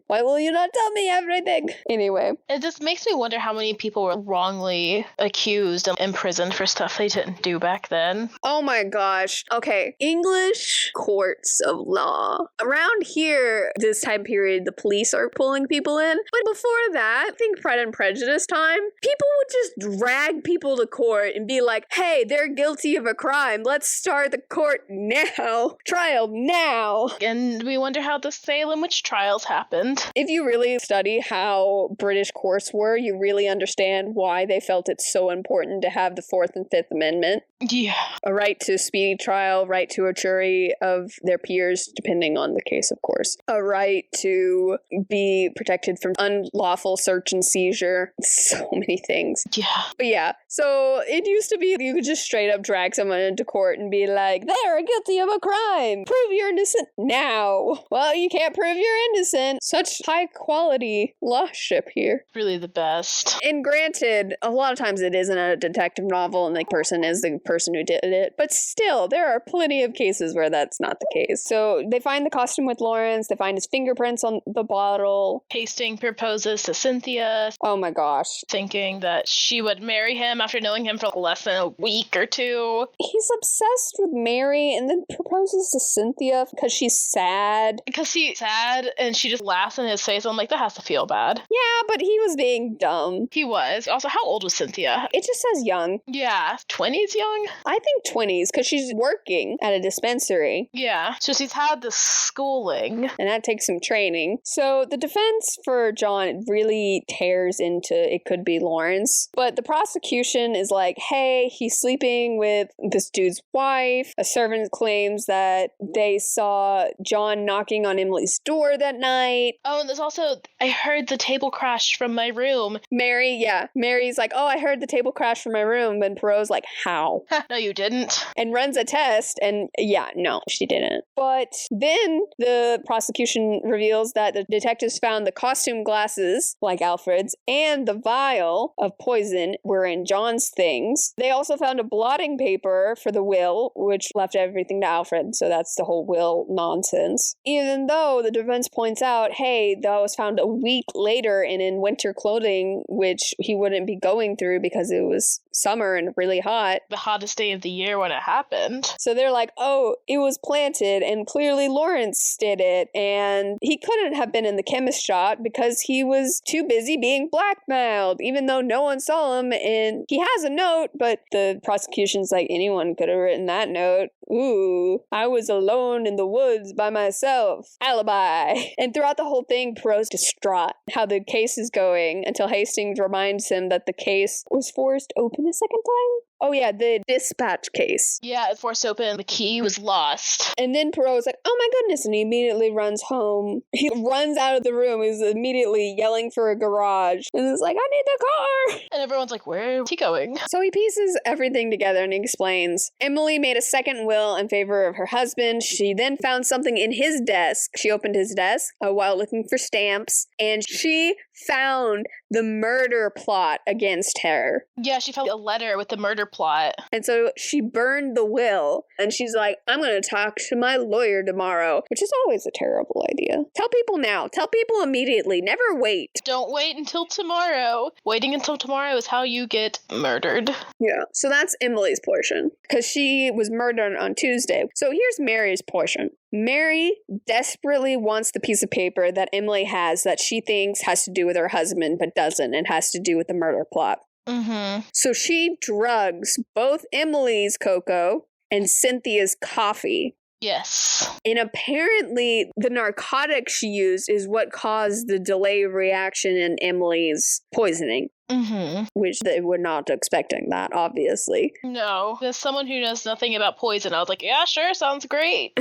Speaker 1: Why will you not tell me everything? Anyway.
Speaker 2: It just makes me wonder how many people were wrongly accused and imprisoned for stuff they didn't do back then.
Speaker 1: Oh my gosh. Okay. English courts of law. Around here, this time period, the police are pulling people in. But before that, I think Pride and Prejudice time, people would just drag people to court and be like, hey, they're guilty of a crime. Let's start the court now. Trial now.
Speaker 2: And we wonder how the Salem witch trials happened.
Speaker 1: If you really study how British courts were, you really understand why they felt it's so important to have the 4th and 5th Amendment.
Speaker 2: Yeah.
Speaker 1: A right to speedy trial, right to a jury of their peers, depending on the case, of course. A right to be protected from unlawful search and seizure. So many things.
Speaker 2: Yeah.
Speaker 1: But yeah, so it used to be you could just straight up drag someone into court and be like, they're guilty of a crime. Prove you're innocent now. Well, you can't prove you're innocent. Such high quality lawship here.
Speaker 2: Really the best.
Speaker 1: And granted, a lot of times it isn't a detective novel and the person is the person who did it, but still, there are plenty of cases where that's not the case. So they find the costume with Lawrence, they find his fingerprints on the bottle.
Speaker 2: Hastings proposes to Cynthia.
Speaker 1: Oh my gosh.
Speaker 2: Thinking that she would marry him after knowing him for less than a week or two.
Speaker 1: He's obsessed with Mary and then proposes to Cynthia because she's sad.
Speaker 2: Because he's sad and she just laughs in his face. I'm like, that has to feel bad.
Speaker 1: Yeah, but he was being dumb.
Speaker 2: He was. Also, how old was Cynthia?
Speaker 1: It just says young.
Speaker 2: Yeah, 20s young?
Speaker 1: I think 20s because she's working at a dispensary.
Speaker 2: Yeah, so she's had the schooling.
Speaker 1: And that takes some training. So the defense for John really tears into it could be Lawrence. But the prosecution is like, hey, he's sleeping with this dude's wife. A servant claims that they saw John knocking on Emily's door that night.
Speaker 2: Oh, and there's also, I heard the table crash from my room.
Speaker 1: Mary's like, oh, I heard the table crash from my room. And Poirot's like, how?
Speaker 2: No, you didn't.
Speaker 1: And runs a test. And yeah, no, she didn't. But then the prosecution reveals that the detectives found the costume glasses, like Alfred's, and the vial of poison were in John's things. They also found a blotting paper for the will, which left everything to Alfred. So that's the whole will nonsense. Even though the defense points out, hey, that was found a week later and in winter clothing, which he wouldn't be going through because it was summer and really hot.
Speaker 2: The hottest day of the year when it happened.
Speaker 1: So they're like, oh, it was planted and clearly Lawrence did it. And he couldn't have been in the chemist shop because he was too busy being blackmailed, even though no one saw him. And he has a note, but the prosecution's like, anyone could have written that note. Ooh, I was alone in the woods by myself. Alibi. And throughout the whole thing, Poirot's distraught how the case is going until Hastings reminds him that the case was forced open a second time. Oh yeah, the dispatch case.
Speaker 2: Yeah, it forced open. The key was lost.
Speaker 1: And then Poirot's like, oh my goodness, and he immediately runs home. He runs out of the room. He's immediately yelling for a garage. And it's like, I need the car!
Speaker 2: And everyone's like, where is he going?
Speaker 1: So he pieces everything together and he explains, Emily made a second will in favor of her husband. She then found something in his desk. She opened his desk while looking for stamps, and she found the murder plot against her.
Speaker 2: Yeah, she found a letter with the murder plot.
Speaker 1: And so she burned the will, and she's like, I'm going to talk to my lawyer tomorrow, which is always a terrible idea. Tell people now. Tell people immediately. Never wait.
Speaker 2: Don't wait until tomorrow. Waiting until tomorrow is how you get murdered.
Speaker 1: Yeah, so that's Emily's portion, because she was murdered on Tuesday. So here's Mary's portion. Mary desperately wants the piece of paper that Emily has that she thinks has to do with her husband, but doesn't, and has to do with the murder plot.
Speaker 2: Mm-hmm.
Speaker 1: So she drugs both Emily's cocoa and Cynthia's coffee.
Speaker 2: Yes.
Speaker 1: And apparently the narcotic she used is what caused the delayed reaction in Emily's poisoning.
Speaker 2: Mm-hmm.
Speaker 1: Which they were not expecting that, obviously.
Speaker 2: No. As someone who knows nothing about poison, I was like, yeah, sure, sounds great.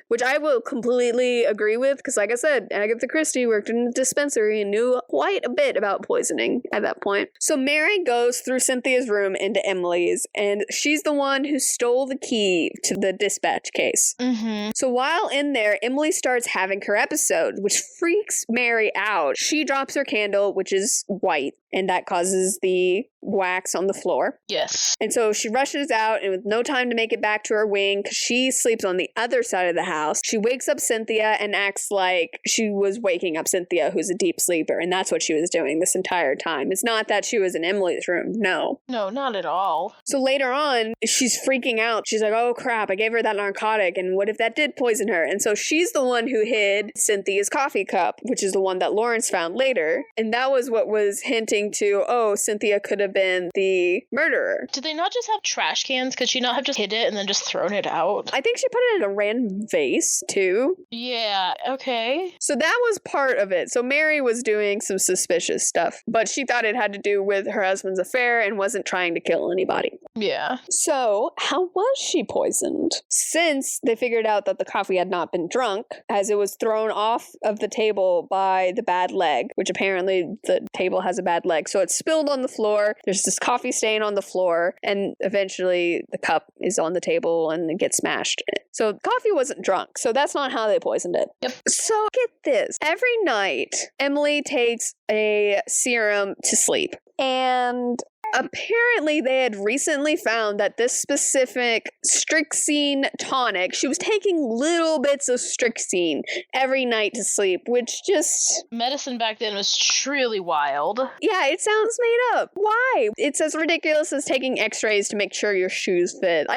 Speaker 1: Which I will completely agree with, because like I said, Agatha Christie worked in a dispensary and knew quite a bit about poisoning at that point. So Mary goes through Cynthia's room into Emily's, and she's the one who stole the key to the dispatch case.
Speaker 2: Mm-hmm.
Speaker 1: So while in there, Emily starts having her episode, which freaks Mary out. She drops her candle, which is white, and that causes the wax on the floor.
Speaker 2: Yes.
Speaker 1: And so she rushes out, and with no time to make it back to her wing, because she sleeps on the other side of the house, she wakes up Cynthia and acts like she was waking up Cynthia, who's a deep sleeper, and that's what she was doing this entire time. It's not that she was in Emily's room. No.
Speaker 2: No, not at all.
Speaker 1: So later on, she's freaking out. She's like, oh crap, I gave her that narcotic, and what if that did poison her? And so she's the one who hid Cynthia's coffee cup, which is the one that Lawrence found later. And that was what was hinting to, oh, Cynthia could have been the murderer.
Speaker 2: Did they not just have trash cans? Could she not have just hid it and then just thrown it out?
Speaker 1: I think she put it in a random vase, too.
Speaker 2: Yeah, okay.
Speaker 1: So that was part of it. So Mary was doing some suspicious stuff, but she thought it had to do with her husband's affair and wasn't trying to kill anybody.
Speaker 2: Yeah.
Speaker 1: So how was she poisoned? Since they figured out that the coffee had not been drunk, as it was thrown off of the table by the bad leg, which apparently the table has a bad leg. So it's spilled on the floor. There's this coffee stain on the floor, and eventually the cup is on the table and it gets smashed. So coffee wasn't drunk. So that's not how they poisoned it.
Speaker 2: Yep.
Speaker 1: So get this. Every night, Emily takes a serum to sleep. And Apparently, they had recently found that this specific Strixine tonic, she was taking little bits of Strixine every night to sleep, which just...
Speaker 2: Medicine back then was truly wild.
Speaker 1: Yeah, it sounds made up. Why? It's as ridiculous as taking x-rays to make sure your shoes fit.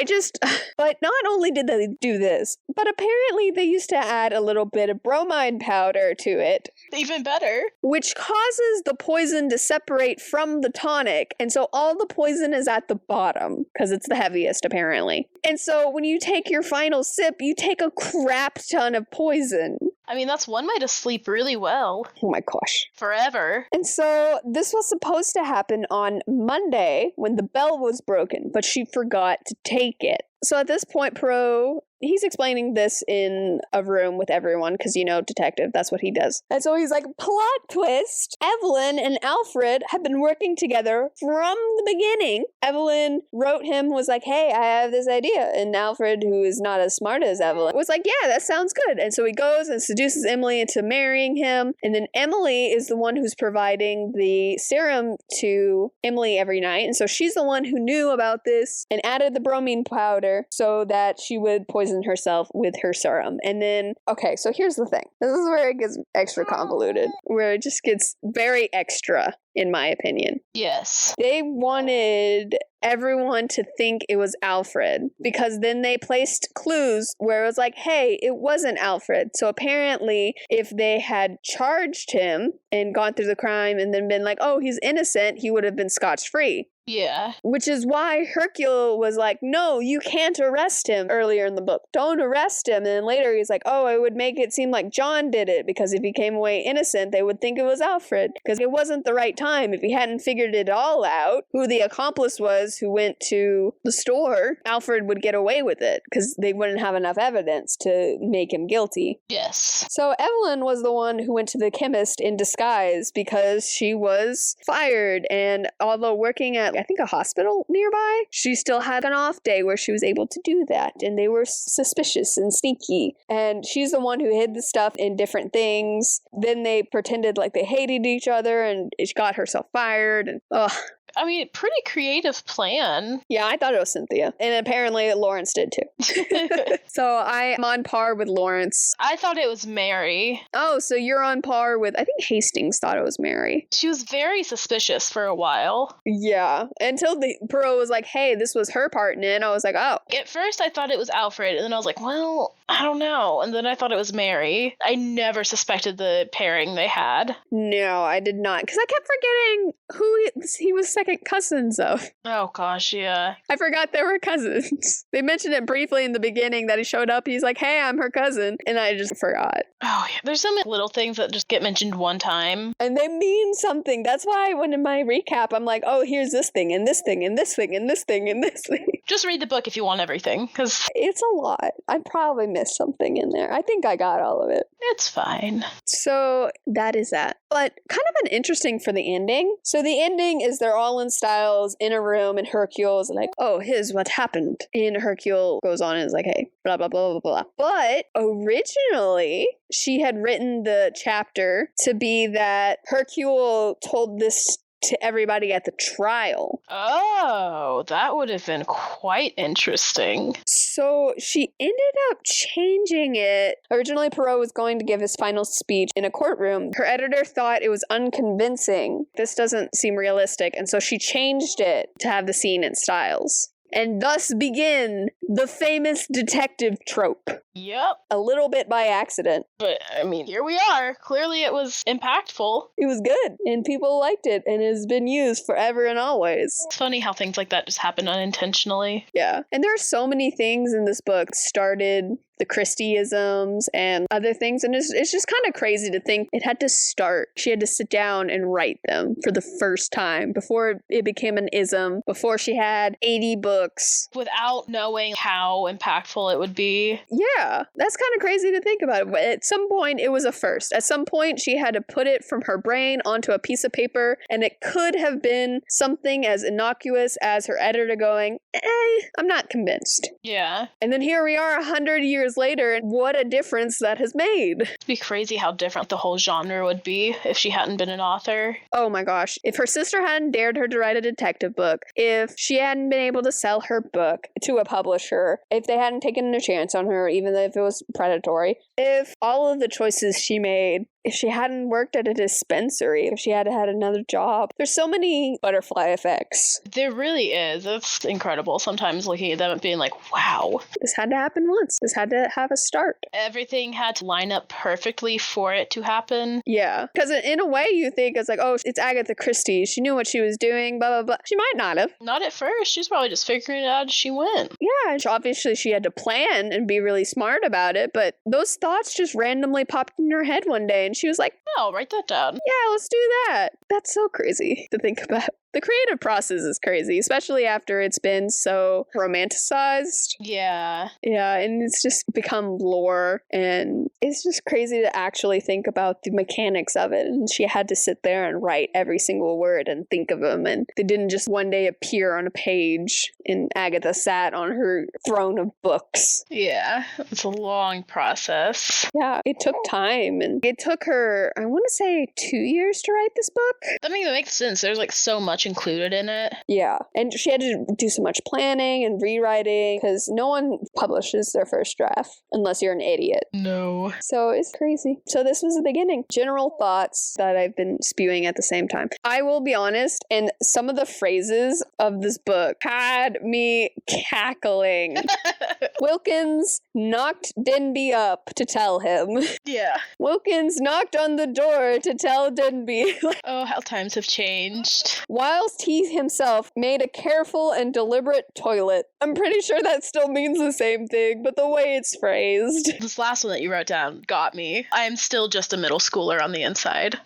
Speaker 1: But not only did they do this, but apparently they used to add a little bit of bromide powder to it.
Speaker 2: Even better.
Speaker 1: Which causes the poison to separate from the tonic, and so all the poison is at the bottom, because it's the heaviest, apparently. And so when you take your final sip, you take a crap ton of poison.
Speaker 2: I mean, that's one way to sleep really well.
Speaker 1: Oh my gosh.
Speaker 2: Forever.
Speaker 1: And so this was supposed to happen on Monday when the bell was broken, but she forgot to take it. So at this point, Poirot, he's explaining this in a room with everyone, because, detective, that's what he does. And so he's like, plot twist, Evelyn and Alfred have been working together from the beginning. Evelyn wrote him, was like, hey, I have this idea. And Alfred, who is not as smart as Evelyn, was like, yeah, that sounds good. And so he goes and seduces Emily into marrying him. And then Emily is the one who's providing the serum to Emily every night. And so she's the one who knew about this and added the bromine powder so that she would poison herself with her serum. And then, okay, so here's the thing. This is where it gets extra convoluted, where it just gets very extra, in my opinion.
Speaker 2: Yes.
Speaker 1: They wanted everyone to think it was Alfred, because then they placed clues where it was like, hey, it wasn't Alfred. So apparently, if they had charged him and gone through the crime and then been like, oh, he's innocent, he would have been scotch-free.
Speaker 2: Yeah.
Speaker 1: Which is why Hercule was like, no, you can't arrest him earlier in the book. Don't arrest him. And then later he's like, oh, it would make it seem like John did it, because if he came away innocent, they would think it was Alfred, because it wasn't the right time. If he hadn't figured it all out, who the accomplice was who went to the store, Alfred would get away with it, because they wouldn't have enough evidence to make him guilty.
Speaker 2: Yes.
Speaker 1: So Evelyn was the one who went to the chemist in disguise because she was fired, and although working at, I think, a hospital nearby, she still had an off day where she was able to do that, and they were suspicious and sneaky, and she's the one who hid the stuff in different things. Then they pretended like they hated each other, and she got herself fired, and
Speaker 2: I mean, pretty creative plan.
Speaker 1: Yeah, I thought it was Cynthia. And apparently Lawrence did too. So I'm on par with Lawrence.
Speaker 2: I thought it was Mary.
Speaker 1: Oh, so you're on par with, I think Hastings thought it was Mary.
Speaker 2: She was very suspicious for a while.
Speaker 1: Yeah, until the Poirot was like, hey, this was her part in it. I was like, oh.
Speaker 2: At first I thought it was Alfred, and then I was like, well, I don't know. And then I thought it was Mary. I never suspected the pairing they had.
Speaker 1: No, I did not. Because I kept forgetting who he was second cousins of.
Speaker 2: Oh gosh, yeah.
Speaker 1: I forgot they were cousins. They mentioned it briefly in the beginning that he showed up. He's like, hey, I'm her cousin. And I just forgot.
Speaker 2: Oh yeah, there's some little things that just get mentioned one time.
Speaker 1: And they mean something. That's why when in my recap, I'm like, oh, here's this thing, and this thing, and this thing, and this thing, and this thing.
Speaker 2: Just read the book if you want everything, because
Speaker 1: it's a lot. I probably missed something in there. I think I got all of it.
Speaker 2: It's fine.
Speaker 1: So that is that. But kind of an interesting for the ending. So the ending is they're all in Styles in a room, and Hercule is like, oh, here's what happened. And Hercule goes on and is like, hey, blah, blah, blah, blah, blah. But originally, she had written the chapter to be that Hercule told this to everybody at the trial.
Speaker 2: Oh, that would have been quite interesting.
Speaker 1: So she ended up changing it. Originally, Poirot was going to give his final speech in a courtroom. Her editor thought it was unconvincing. This doesn't seem realistic, and so she changed it to have the scene in Styles. And thus begin the famous detective trope.
Speaker 2: Yep.
Speaker 1: A little bit by accident.
Speaker 2: But, I mean, here we are. Clearly it was impactful.
Speaker 1: It was good, and people liked it, and it has been used forever and always.
Speaker 2: It's funny how things like that just happen unintentionally.
Speaker 1: Yeah. And there are so many things in this book started the Christie-isms and other things, and it's just kind of crazy to think it had to start. She had to sit down and write them for the first time before it became an ism, before she had 80 books.
Speaker 2: Without knowing how impactful it would be.
Speaker 1: Yeah, that's kind of crazy to think about. But at some point, it was a first. At some point, she had to put it from her brain onto a piece of paper, and it could have been something as innocuous as her editor going, I'm not convinced.
Speaker 2: Yeah.
Speaker 1: And then here we are 100 years later, and what a difference that has made.
Speaker 2: It'd be crazy how different the whole genre would be if she hadn't been an author.
Speaker 1: Oh my gosh. If her sister hadn't dared her to write a detective book, if she hadn't been able to sell her book to a publisher, if they hadn't taken a chance on her, even if it was predatory, if all of the choices she made, if she hadn't worked at a dispensary, if she had had another job, there's so many butterfly effects.
Speaker 2: There really is. It's incredible sometimes looking at them and being like, wow.
Speaker 1: This had to happen once. This had to have a start.
Speaker 2: Everything had to line up perfectly for it to happen.
Speaker 1: Yeah. Because in a way you think it's like, oh, it's Agatha Christie. She knew what she was doing, blah, blah, blah. She might not have.
Speaker 2: Not at first. She's probably just figuring it out as she went.
Speaker 1: Yeah. Obviously she had to plan and be really smart about it, but those thoughts just randomly popped in her head one day and she was like,
Speaker 2: oh, write that down.
Speaker 1: Yeah, let's do that. That's so crazy to think about. The creative process is crazy, especially after it's been so romanticized.
Speaker 2: Yeah.
Speaker 1: Yeah, and it's just become lore, and it's just crazy to actually think about the mechanics of it. And she had to sit there and write every single word and think of them, and they didn't just one day appear on a page, and Agatha sat on her throne of books.
Speaker 2: Yeah, it's a long process.
Speaker 1: Yeah, it took time, and it took her, I want to say, 2 years to write this book.
Speaker 2: I mean, that makes sense. There's like so much included in it.
Speaker 1: Yeah, and she had to do so much planning and rewriting because no one publishes their first draft unless you're an idiot.
Speaker 2: No.
Speaker 1: So it's crazy. So this was the beginning. General thoughts that I've been spewing at the same time. I will be honest, and some of the phrases of this book had me cackling. Wilkins knocked Denby up to tell him.
Speaker 2: Yeah.
Speaker 1: Wilkins knocked on the door to tell Denby.
Speaker 2: Oh, how times have changed.
Speaker 1: Whilst he himself made a careful and deliberate toilet. I'm pretty sure that still means the same thing, but the way it's phrased.
Speaker 2: This last one that you wrote down got me. I am still just a middle schooler on the inside.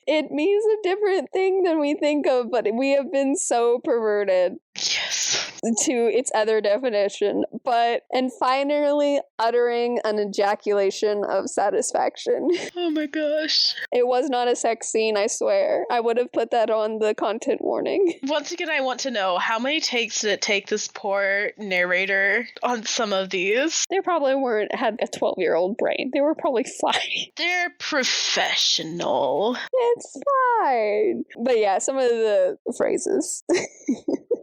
Speaker 1: It means a different thing than we think of, but we have been so perverted.
Speaker 2: Yes.
Speaker 1: To its other definition, and finally uttering an ejaculation of satisfaction.
Speaker 2: Oh my gosh.
Speaker 1: It was not a sex scene, I swear. I would have put that on the content warning.
Speaker 2: Once again, I want to know, how many takes did it take this poor narrator on some of these?
Speaker 1: They probably had a 12-year-old brain. They were probably fine.
Speaker 2: They're professional.
Speaker 1: It's fine. But yeah, some of the phrases.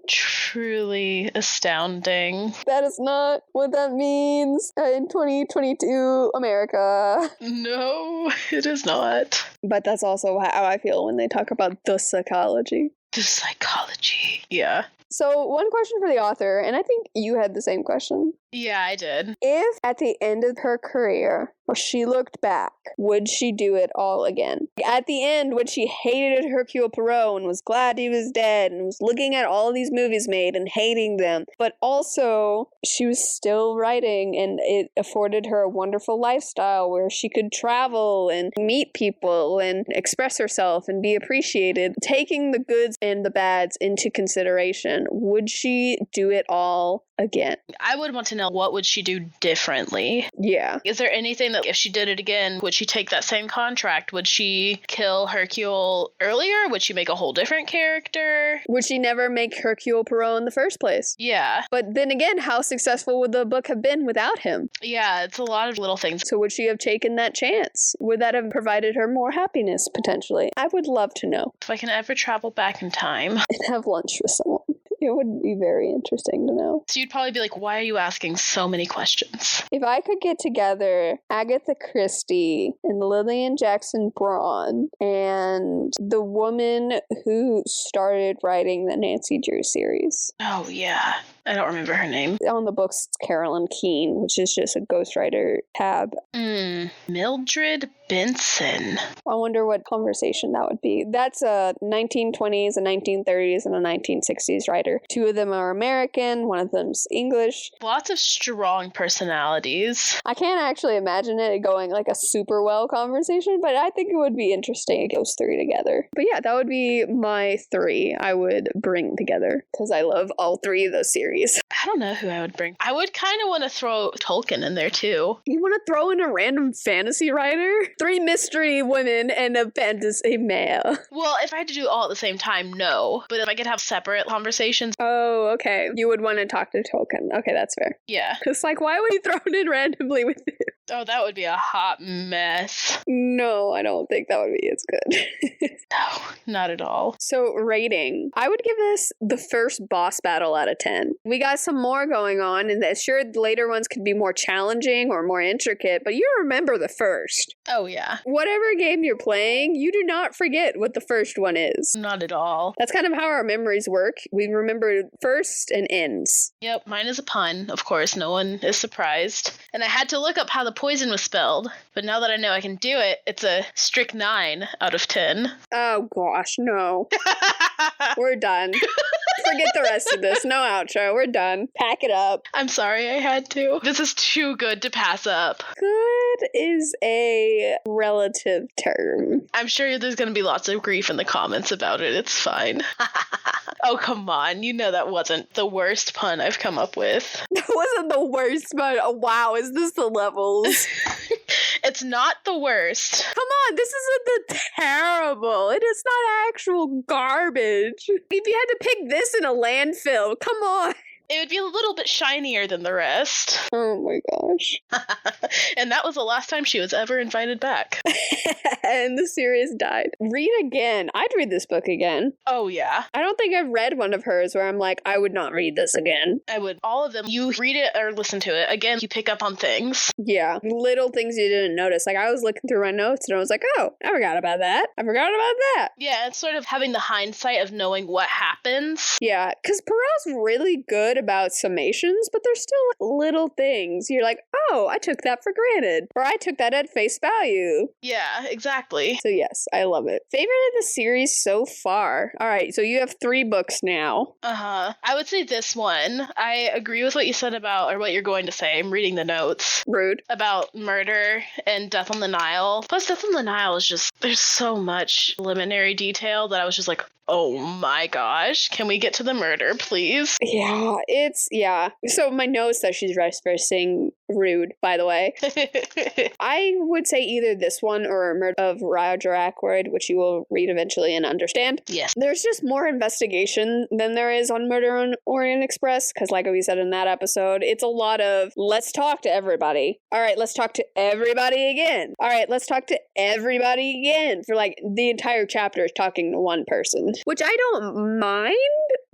Speaker 2: Truly astounding.
Speaker 1: That is not what that means in 2022 America.
Speaker 2: No, it is not.
Speaker 1: But that's also how I feel when they talk about the psychology.
Speaker 2: The psychology. Yeah.
Speaker 1: So, one question for the author, and I think you had the same question.
Speaker 2: Yeah, I did.
Speaker 1: If at the end of her career, or she looked back, would she do it all again? At the end, when she hated Hercule Poirot and was glad he was dead and was looking at all these movies made and hating them, but also she was still writing and it afforded her a wonderful lifestyle where she could travel and meet people and express herself and be appreciated, taking the goods and the bads into consideration, would she do it all again?
Speaker 2: I would want to know, what would she do differently?
Speaker 1: Yeah.
Speaker 2: Is there anything that if she did it again, would she take that same contract? Would she kill Hercule earlier? Would she make a whole different character?
Speaker 1: Would she never make Hercule Poirot in the first place?
Speaker 2: Yeah.
Speaker 1: But then again, how successful would the book have been without him?
Speaker 2: Yeah, it's a lot of little things.
Speaker 1: So would she have taken that chance? Would that have provided her more happiness, potentially? I would love to know.
Speaker 2: If I can ever travel back in time
Speaker 1: and have lunch with someone. It would be very interesting to know.
Speaker 2: So you'd probably be like, why are you asking so many questions?
Speaker 1: If I could get together Agatha Christie and Lillian Jackson Braun and the woman who started writing the Nancy Drew series.
Speaker 2: Oh, yeah. I don't remember her name.
Speaker 1: On the books, it's Carolyn Keene, which is just a ghostwriter tab.
Speaker 2: Mildred Benson.
Speaker 1: I wonder what conversation that would be. That's a 1920s, a 1930s, and a 1960s writer. Two of them are American, one of them's English.
Speaker 2: Lots of strong personalities.
Speaker 1: I can't actually imagine it going like a super well conversation, but I think it would be interesting if those three together. But yeah, that would be my three I would bring together because I love all three of those series. mysteries.
Speaker 2: I don't know who I would bring. I would kind of want to throw Tolkien in there too.
Speaker 1: You want to throw in a random fantasy writer? 3 mystery women and a fantasy male.
Speaker 2: Well, if I had to do all at the same time, no. But if I could have separate conversations.
Speaker 1: Oh, okay. You would want to talk to Tolkien. Okay, that's fair.
Speaker 2: Yeah.
Speaker 1: It's like, why would you throw it in randomly with it?
Speaker 2: Oh, that would be a hot mess.
Speaker 1: No, I don't think that would be as good.
Speaker 2: No, not at all.
Speaker 1: So, rating. I would give this the first boss battle out of 10. We got some more going on, and sure, the later ones could be more challenging or more intricate, but you remember the first.
Speaker 2: Oh, yeah.
Speaker 1: Whatever game you're playing, you do not forget what the first one is.
Speaker 2: Not at all.
Speaker 1: That's kind of how our memories work. We remember first and ends.
Speaker 2: Yep, mine is a pun, of course. No one is surprised. And I had to look up how the poison was spelled, but now that I know I can do it, it's a strict 9 out of 10.
Speaker 1: Oh gosh, no. We're done. Forget the rest of this. No outro. We're done. Pack it up.
Speaker 2: I'm sorry I had to. This is too good to pass up.
Speaker 1: Good is a relative term.
Speaker 2: I'm sure there's going to be lots of grief in the comments about it. It's fine. Oh, come on. You know that wasn't the worst pun I've come up with.
Speaker 1: That wasn't the worst, but oh, wow, is this the levels?
Speaker 2: It's not the worst.
Speaker 1: Come on, this isn't the terrible. It is not actual garbage. If you had to pick this in a landfill, come on.
Speaker 2: It would be a little bit shinier than the rest.
Speaker 1: Oh my gosh.
Speaker 2: And that was the last time she was ever invited back.
Speaker 1: And the series died. Read again. I'd read this book again.
Speaker 2: Oh, yeah.
Speaker 1: I don't think I've read one of hers where I'm like, I would not read this again.
Speaker 2: I would. All of them. You read it or listen to it. Again, you pick up on things.
Speaker 1: Yeah. Little things you didn't notice. Like, I was looking through my notes and I was like, oh, I forgot about that. I forgot about that.
Speaker 2: Yeah, it's sort of having the hindsight of knowing what happens.
Speaker 1: Yeah, because Perot's really good about summations, but there's still little things. You're like, oh, I took that for granted. Or I took that at face value.
Speaker 2: Yeah, exactly.
Speaker 1: So yes, I love it. Favorite of the series so far? All right, so you have 3 books now.
Speaker 2: Uh-huh. I would say this one. I agree with what you said about, or what you're going to say. I'm reading the notes.
Speaker 1: Rude.
Speaker 2: About murder and Death on the Nile. Plus, Death on the Nile is just, there's so much preliminary detail that I was just like, oh my gosh, can we get to the murder, please?
Speaker 1: Yeah. So my notes that she's referencing rude, by the way. I would say either this one or Murder of Roger Ackroyd, which you will read eventually and understand.
Speaker 2: Yes.
Speaker 1: There's just more investigation than there is on Murder on Orient Express, because like we said in that episode, it's a lot of, let's talk to everybody. All right, let's talk to everybody again. All right, let's talk to everybody again. For like the entire chapter is talking to one person, which I don't mind,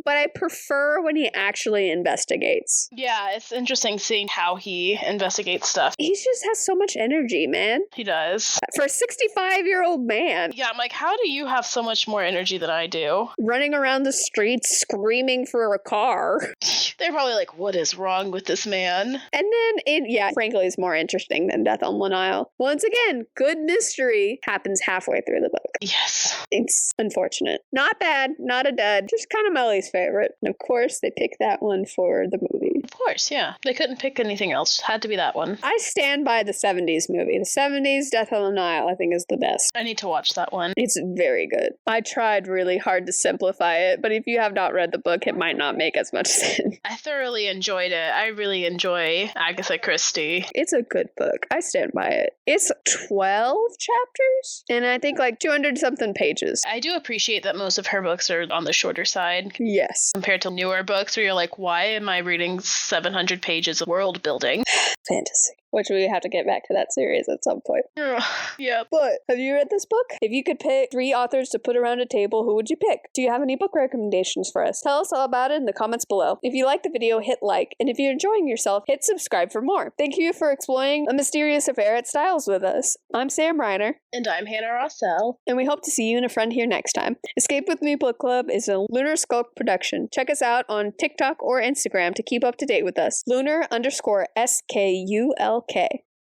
Speaker 1: but I prefer when he actually investigates.
Speaker 2: Yeah, it's interesting seeing how he investigates stuff.
Speaker 1: He just has so much energy, man.
Speaker 2: He does.
Speaker 1: For a 65-year-old man.
Speaker 2: Yeah, I'm like, how do you have so much more energy than I do?
Speaker 1: Running around the streets screaming for a car.
Speaker 2: They're probably like, what is wrong with this man?
Speaker 1: And then, frankly, it's more interesting than Death on the Nile. Once again, good mystery happens halfway through the book.
Speaker 2: Yes.
Speaker 1: It's unfortunate. Not bad, not a dud, just kind of Melly's favorite. And of course, they picked that one for the movie.
Speaker 2: Of course, yeah. They couldn't pick anything else. Had to be that one.
Speaker 1: I stand by the 70s movie. The 70s Death on the Nile, I think, is the best.
Speaker 2: I need to watch that one.
Speaker 1: It's very good. I tried really hard to simplify it, but if you have not read the book, it might not make as much sense.
Speaker 2: I thoroughly enjoyed it. I really enjoy Agatha Christie.
Speaker 1: It's a good book. I stand by it. It's 12 chapters, and I think like 200-something pages.
Speaker 2: I do appreciate that most of her books are on the shorter side.
Speaker 1: Yes.
Speaker 2: Compared to newer books where you're like, why am I reading 700 pages of world building?
Speaker 1: Fantasy. Which we have to get back to that series at some point.
Speaker 2: Yeah.
Speaker 1: But have you read this book? If you could pick 3 authors to put around a table, who would you pick? Do you have any book recommendations for us? Tell us all about it in the comments below. If you like the video, hit like. And if you're enjoying yourself, hit subscribe for more. Thank you for exploring a mysterious affair at Styles with us. I'm Sam Reiner.
Speaker 2: And I'm Hannah Rossell.
Speaker 1: And we hope to see you and a friend here next time. Escape With Me Book Club is a Lunar Skulk production. Check us out on TikTok or Instagram to keep up to date with us. Lunar_SKULK.